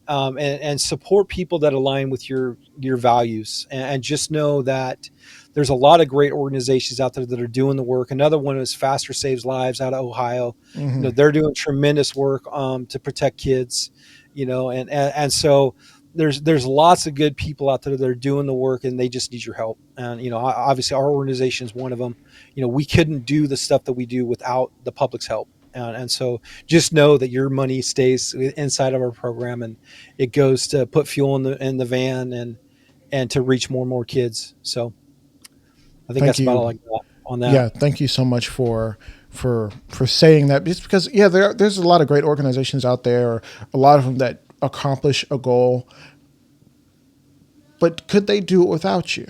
and support people that align with your values. And just know that there's a lot of great organizations out there that are doing the work. Another one is Faster Saves Lives out of Ohio. Mm-hmm. They're doing tremendous work to protect kids, and so there's lots of good people out there that are doing the work, and they just need your help. And, obviously our organization is one of them. We couldn't do the stuff that we do without the public's help. And so just know that your money stays inside of our program, and it goes to put fuel in the van and to reach more and more kids. So I think that's about all I got on that. Yeah. Thank you so much for saying that, just because, there's a lot of great organizations out there, a lot of them that accomplish a goal, but could they do it without you?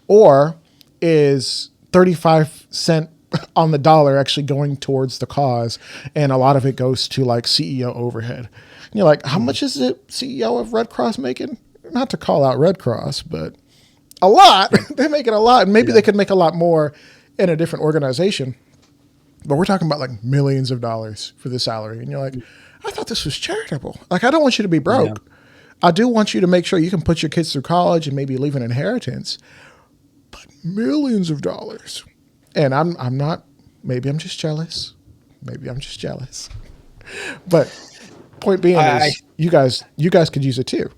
Or is 35 cent on the dollar actually going towards the cause, and a lot of it goes to like CEO overhead? And you're like, how much is the CEO of Red Cross making? Not to call out Red Cross, but a lot. They're making a lot, and maybe they could make a lot more in a different organization. But we're talking about like millions of dollars for the salary, and you're like, I thought this was charitable. Like, I don't want you to be broke. Yeah. I do want you to make sure you can put your kids through college and maybe leave an inheritance, but millions of dollars. And I'm not, maybe I'm just jealous. But point being is you guys could use it too.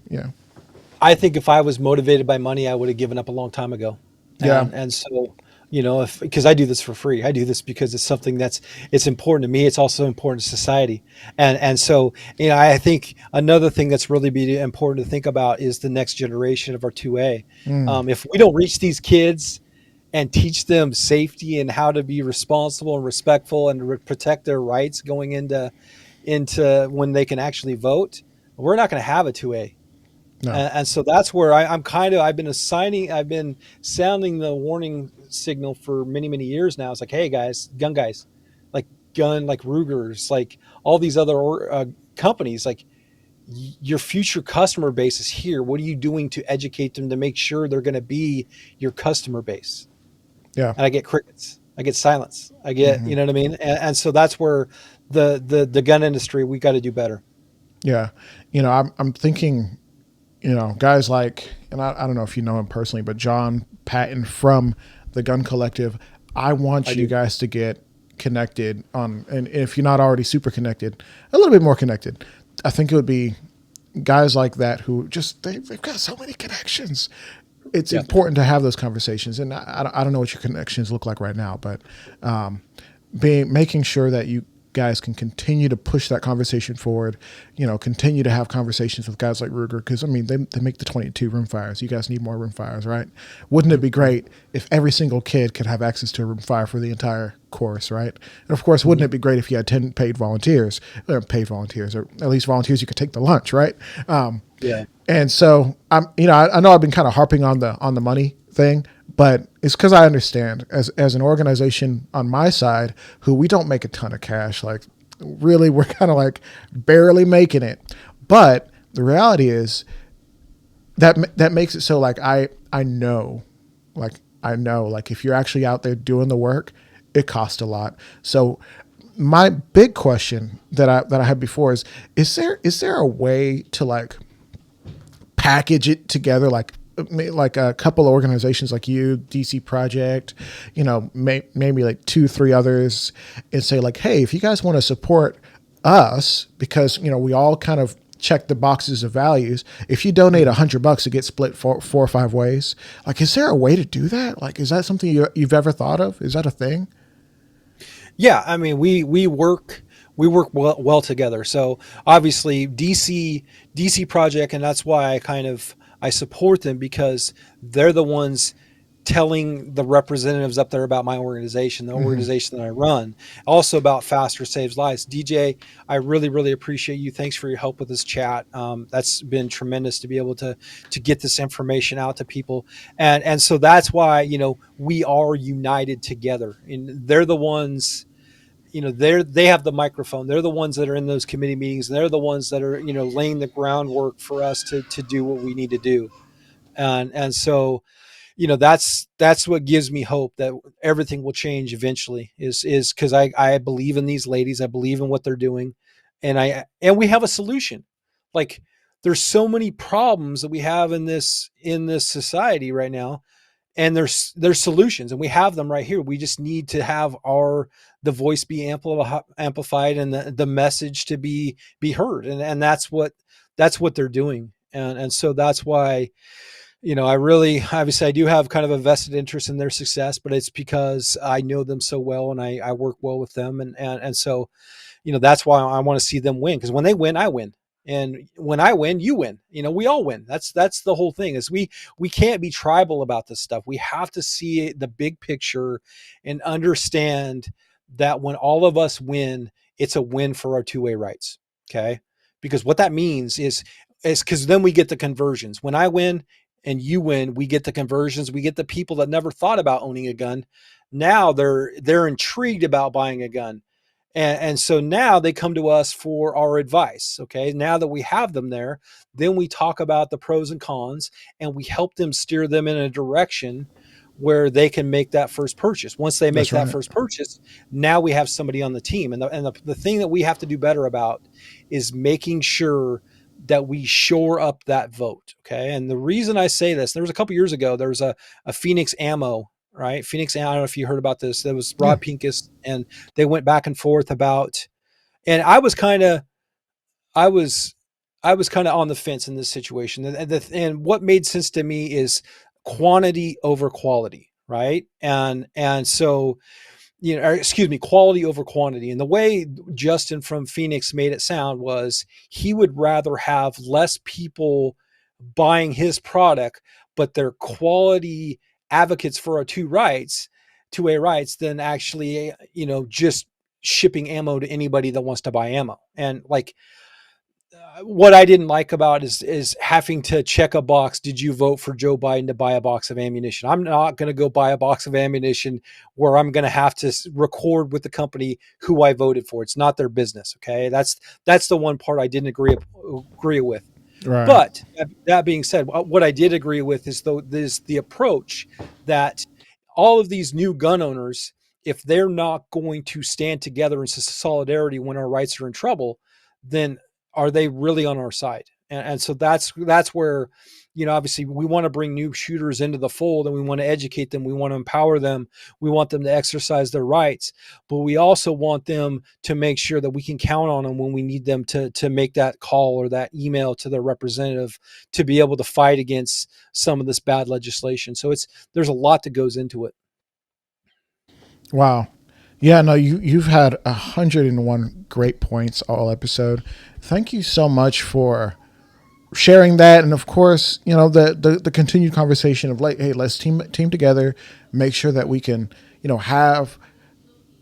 I think if I was motivated by money, I would have given up a long time ago. And so, because I do this for free, I do this because it's something it's important to me. It's also important to society. And so, I think another thing that's really important to think about is the next generation of our 2A. If we don't reach these kids and teach them safety and how to be responsible and respectful and protect their rights going into when they can actually vote, we're not going to have a 2A. No. And so that's where I've been sounding the warning signal for many, many years now. It's like, hey guys, gun guys, like Ruger's, like all these other companies, like your future customer base is here. What are you doing to educate them to make sure they're going to be your customer base? Yeah. And I get crickets. I get silence. I get, you know what I mean? And so that's where the gun industry, we got to do better. Yeah. I'm thinking, guys like, and I don't know if you know him personally, but John Patton from the Gun Collective. I want you guys to get connected on, and if you're not already super connected, a little bit more connected. I think it would be guys like that who just, they've got so many connections. It's important to have those conversations. And I don't know what your connections look like right now, but making sure that you guys can continue to push that conversation forward, continue to have conversations with guys like Ruger. Because, I mean, they make the 22 rimfires. You guys need more rimfires, right? Wouldn't it be great if every single kid could have access to a rimfire for the entire course, right? And of course, wouldn't it be great if you had 10 paid volunteers, or at least volunteers you could take the lunch, right? Yeah. And so I know I've been kind of harping on the money thing, but it's because I understand as an organization on my side who we don't make a ton of cash. Like, really, we're kind of like barely making it. But the reality is that makes it so like I know, like if you're actually out there doing the work, it costs a lot. So my big question that I had before is there a way to like package it together, like a couple of organizations like you, DC Project, maybe like 2-3 others, and say like, hey, if you guys want to support us, because we all kind of check the boxes of values. If you donate $100, it gets split 4 or 5 ways. Like, is there a way to do that? Like, is that something you've ever thought of? Is that a thing? Yeah, I mean, we work well together. So obviously DC Project, and that's why I support them, because they're the ones telling the representatives up there about my organization, the Mm-hmm. organization that I run, also about Faster Saves Lives. DJ, I really, really appreciate you. Thanks for your help with this chat. That's been tremendous to be able to get this information out to people. And so that's why, we are united together, and they're the ones, they have the microphone. They're the ones that are in those committee meetings. And they're the ones that are, laying the groundwork for us to do what we need to do. And so, that's what gives me hope that everything will change eventually, is because I believe in these ladies. I believe in what they're doing. And we have a solution. Like, there's so many problems that we have in this society right now, and there's solutions, and we have them right here. We just need to have the voice be amplified, and the message to be heard. And that's what they're doing. And so that's why, I really, obviously, I do have kind of a vested interest in their success, but it's because I know them so well, and I work well with them. And so, that's why I want to see them win, because when they win, I win. And when I win, you win. We all win. That's the whole thing, is we can't be tribal about this stuff. We have to see the big picture and understand that when all of us win, it's a win for our two-way rights. Okay. Because what that means is because then we get the conversions. When I win and you win, we get the conversions. We get the people that never thought about owning a gun. Now they're intrigued about buying a gun. And so now they come to us for our advice. Okay. Now that we have them there, then we talk about the pros and cons, and we help them steer them in a direction where they can make that first purchase. Once they make That's that right. first purchase, now we have somebody on the team. And the thing that we have to do better about is making sure that we shore up that vote. Okay. And the reason I say this, there was a couple years ago, there was a Phoenix Ammo, right? Phoenix, I don't know if you heard about this. There was Yeah. Rob Pincus, and they went back and forth about, and I was kind of on the fence in this situation. And what made sense to me is quantity over quality, right? And so, or excuse me, quality over quantity. And the way Justin from Phoenix made it sound was he would rather have less people buying his product, but they're quality advocates for our two-way rights, than actually, just shipping ammo to anybody that wants to buy ammo. And like, what I didn't like about is having to check a box. Did you vote for Joe Biden to buy a box of ammunition? I'm not going to go buy a box of ammunition where I'm going to have to record with the company who I voted for. It's not their business. Okay. That's the one part I didn't agree with. Right. But that being said, what I did agree with is the approach that all of these new gun owners, if they're not going to stand together in solidarity when our rights are in trouble, then are they really on our side? And so that's where, obviously we want to bring new shooters into the fold, and we want to educate them. We want to empower them. We want them to exercise their rights, but we also want them to make sure that we can count on them when we need them to make that call or that email to their representative to be able to fight against some of this bad legislation. So there's a lot that goes into it. Wow. Yeah, no, you've had 101 great points all episode. Thank you so much for sharing that, and of course, the continued conversation of like, hey, let's team together, make sure that we can, have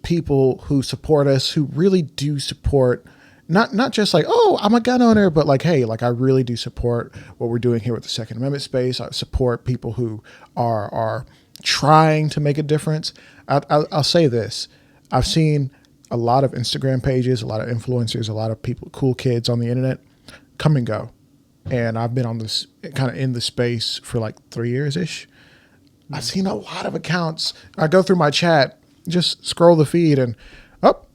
people who support us, who really do support, not just like, oh, I'm a gun owner, but like, hey, like I really do support what we're doing here with the Second Amendment space. I support people who are trying to make a difference. I'll say this: I've seen a lot of Instagram pages, a lot of influencers, a lot of people, cool kids on the internet, come and go, and I've been on this kind of in the space for like 3 years ish. I've seen a lot of accounts. I go through my chat, just scroll the feed, and oh,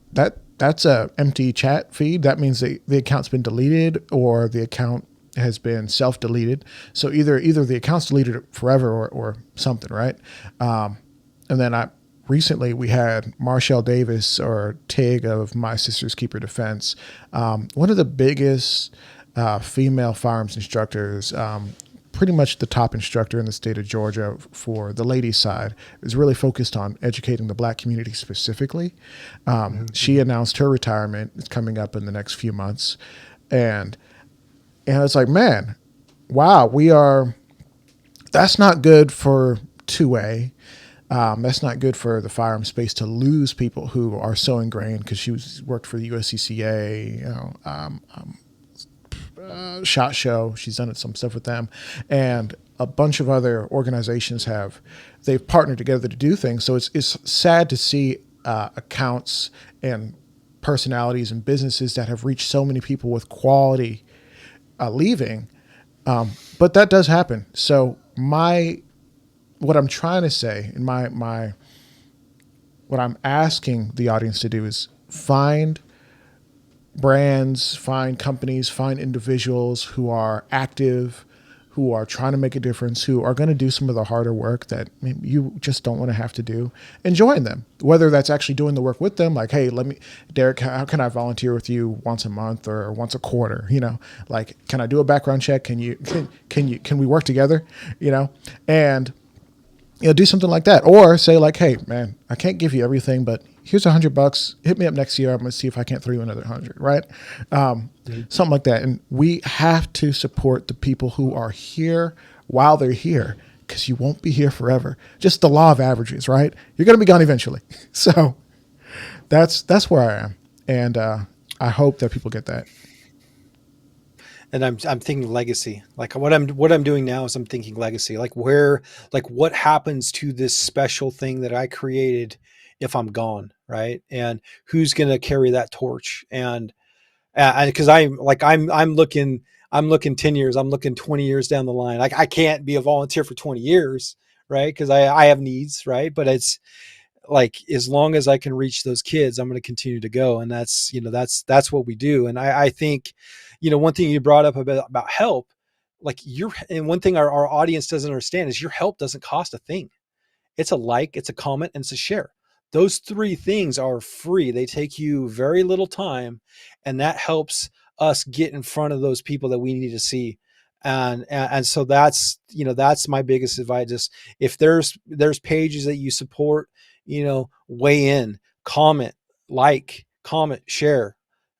that's a empty chat feed. That means the account's been deleted, or the account has been self-deleted. So either the account's deleted forever, or something, right? And then recently we had Marshall Davis, or Tig, of My Sister's Keeper Defense, one of the biggest female firearms instructors, pretty much the top instructor in the state of Georgia for the ladies' side, is really focused on educating the Black community specifically. She announced her retirement. It's coming up in the next few months. And it's like, man, wow, that's not good for 2A. That's not good for the firearm space to lose people who are so ingrained, because she worked for the USCCA, SHOT Show. She's done some stuff with them, and a bunch of other organizations they've partnered together to do things. So it's sad to see accounts and personalities and businesses that have reached so many people with quality leaving, but that does happen. So what I'm trying to say, and what I'm asking the audience to do, is find brands, find companies, find individuals who are active, who are trying to make a difference, who are going to do some of the harder work that maybe you just don't want to have to do, and join them. Whether that's actually doing the work with them, like, hey, Derek, how can I volunteer with you once a month or once a quarter? Like, can I do a background check? Can we work together? And do something like that, or say like, hey, man, I can't give you everything, but here's $100. Hit me up next year. I'm going to see if I can't throw you another 100, right? Something like that. And we have to support the people who are here while they're here, because you won't be here forever. Just the law of averages, right? You're going to be gone eventually. So that's where I am. And I hope that people get that. And I'm thinking legacy. Like what I'm doing now is I'm thinking legacy. Like what happens to this special thing that I created if I'm gone, right? And who's going to carry that torch? And because I'm looking 10 years, I'm looking 20 years down the line. Like I can't be a volunteer for 20 years, right? Because I have needs, right? But it's like, as long as I can reach those kids, I'm going to continue to go. And that's what we do. And I think, one thing you brought up about help, like and one thing our audience doesn't understand is your help doesn't cost a thing. It's a like, it's a comment, and it's a share. Those three things are free. They take you very little time, and that helps us get in front of those people that we need to see. And so that's my biggest advice. Just if there's pages that you support, weigh in, comment, share.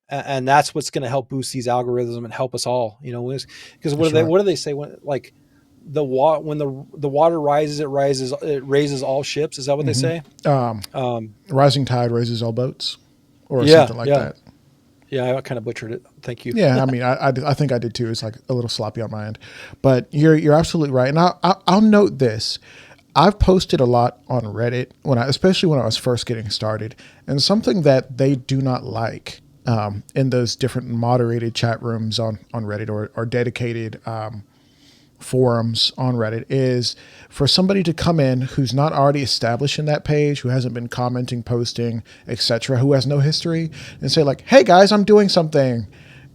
And that's what's going to help boost these algorithms and help us all, because what do they say when, like, when the water rises, it raises all ships. Is that what they say? Rising tide raises all boats, or something like that. Yeah, I kind of butchered it. Thank you. Yeah, I mean, I think I did too. It's like a little sloppy on my end, but you're absolutely right. And I'll note this: I've posted a lot on Reddit especially when I was first getting started, and something that they do not like in those different moderated chat rooms on Reddit, or dedicated forums on Reddit, is for somebody to come in who's not already established in that page, who hasn't been commenting, posting, etc., who has no history, and say like, hey guys, I'm doing something,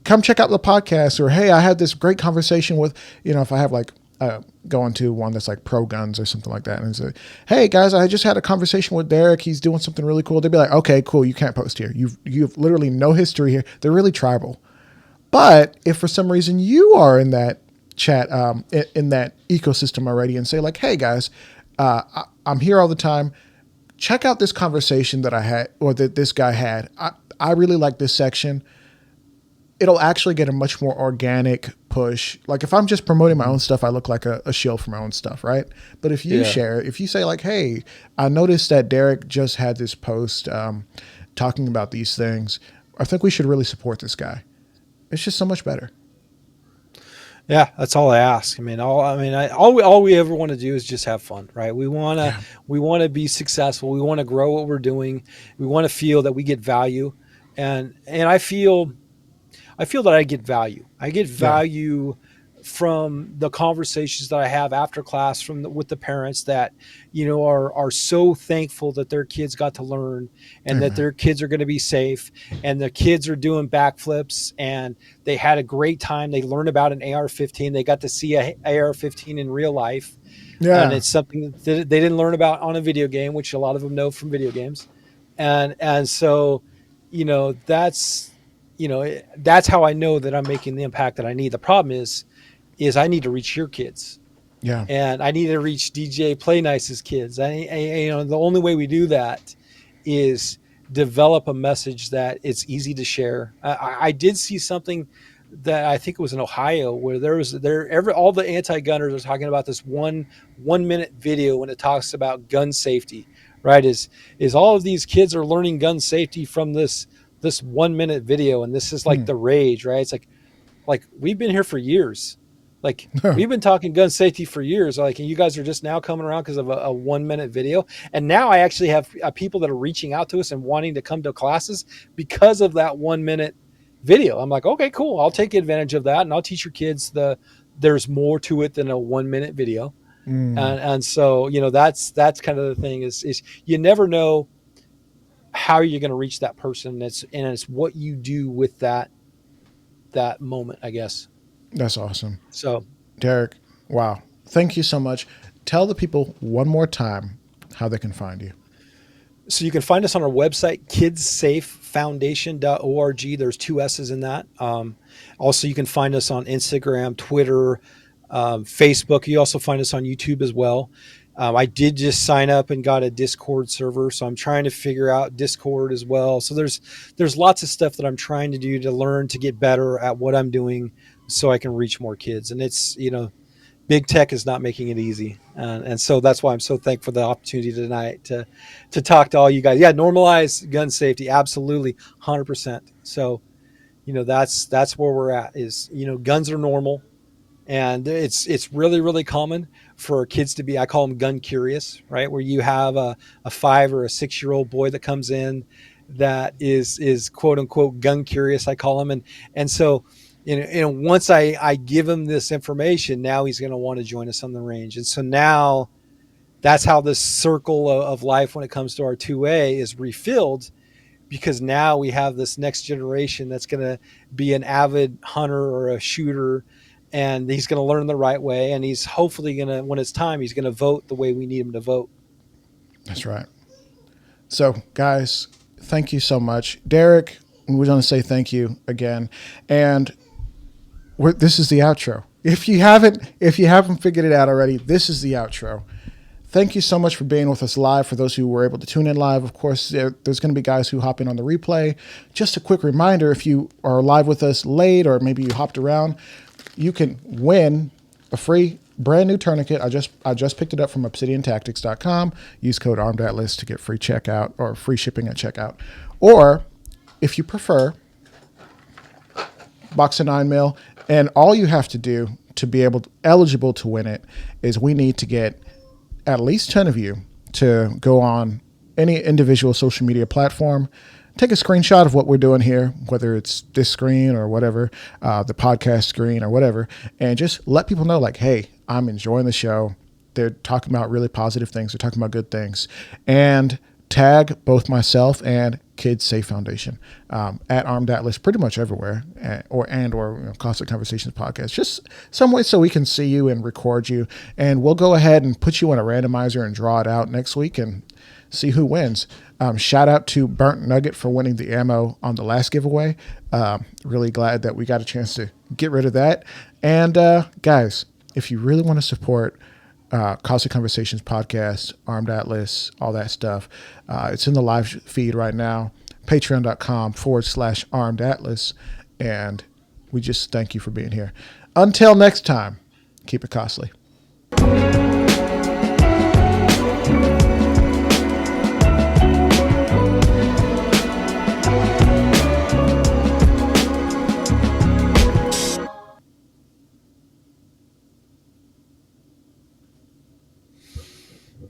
come check out the podcast, or hey, I had this great conversation with, if I have like going to one that's like pro guns or something like that, and say, hey guys, I just had a conversation with Derek, he's doing something really cool. They'd be like, okay, cool, you can't post here. You've literally no history here. They're really tribal. But if for some reason you are in that chat, in that ecosystem already, and say like, hey guys, I'm here all the time, check out this conversation that I had, or that this guy had. I really like this section. It'll actually get a much more organic push. Like if I'm just promoting my own stuff, I look like a shill for my own stuff, right? But if you share, if you say like, hey, I noticed that Derek just had this post talking about these things. I think we should really support this guy. It's just so much better. Yeah, that's all I ask. All we ever want to do is just have fun, right? We want to be successful. We want to grow what we're doing. We want to feel that we get value, and I feel that I get value. I get Yeah. value from the conversations that I have after class with the parents that, are so thankful that their kids got to learn and that Amen. their kids are going to be safe and the kids are doing backflips and they had a great time. They learned about an AR-15. They got to see a AR-15 in real life. And Yeah. it's something that they didn't learn about on a video game, which a lot of them know from video games. And so, you know, that's, that's how I know that I'm making the impact that I need. The problem is I need to reach your kids Yeah. and I need to reach DJ Play Nice's kids. The only way we do that is develop a message that it's easy to share. I did see something that I think it was in Ohio where all the anti-gunners are talking about this one minute video when it talks about gun safety, right? Is all of these kids are learning gun safety from this 1 minute video. And this is like the rage, right? It's like we've been here for years. Like we've been talking gun safety for years. Like, and you guys are just now coming around because of a 1 minute video. And now I actually have people that are reaching out to us and wanting to come to classes because of that 1 minute video. I'm like, okay, cool. I'll take advantage of that. And I'll teach your kids there's more to it than a 1 minute video. And so, that's kind of the thing is you never know how you're going to reach that person. It's what you do with that moment, I guess. That's awesome. So, Derek, wow. Thank you so much. Tell the people one more time how they can find you. So you can find us on our website, kidsafefoundation.org. There's 2 S's in that. Also, you can find us on Instagram, Twitter, Facebook. You also find us on YouTube as well. I did just sign up and got a Discord server, so I'm trying to figure out Discord as well. So there's lots of stuff that I'm trying to do to learn to get better at what I'm doing so I can reach more kids. And it's, big tech is not making it easy. And so that's why I'm so thankful for the opportunity tonight to talk to all you guys. Yeah, normalize gun safety. Absolutely. 100%. So, that's where we're at is, guns are normal. And it's really, really common for kids to be, I call them gun curious, right? Where you have a 5 or a 6-year-old boy that comes in that is quote unquote gun curious, I call him. And so, once I give him this information, now he's going to want to join us on the range. And so now that's how this circle of life when it comes to our 2A is refilled, because now we have this next generation that's going to be an avid hunter or a shooter, and he's going to learn the right way. And he's hopefully going to, when it's time, he's going to vote the way we need him to vote. That's right. So guys, thank you so much. Derek, we want to say thank you again. And this is the outro. If you haven't figured it out already, this is the outro. Thank you so much for being with us live. For those who were able to tune in live, of course, there's going to be guys who hop in on the replay. Just a quick reminder, if you are live with us late or maybe you hopped around, you can win a free brand new tourniquet. I just picked it up from obsidiantactics.com. Use code ARMEDATLIST to get free checkout or free shipping at checkout. Or if you prefer, box of 9mm. And all you have to do to be eligible to win it is we need to get at least 10 of you to go on any individual social media platform, take a screenshot of what we're doing here, whether it's this screen or whatever, the podcast screen or whatever, and just let people know like, hey, I'm enjoying the show. They're talking about really positive things. They're talking about good things. And tag both myself and Kids S.A.F.E Foundation at Armed Atlas pretty much everywhere, or Coslty Conversations Podcast. Just some way so we can see you and record you, and we'll go ahead and put you on a randomizer and draw it out next week and see who wins. Shout out to Burnt Nugget for winning the ammo on the last giveaway. Really glad that we got a chance to get rid of that. And guys, if you really want to support Coslty Conversations Podcast, Armed Atlas, all that stuff. It's in the live feed right now, patreon.com/Armed Atlas. And we just thank you for being here. Until next time, keep it costly.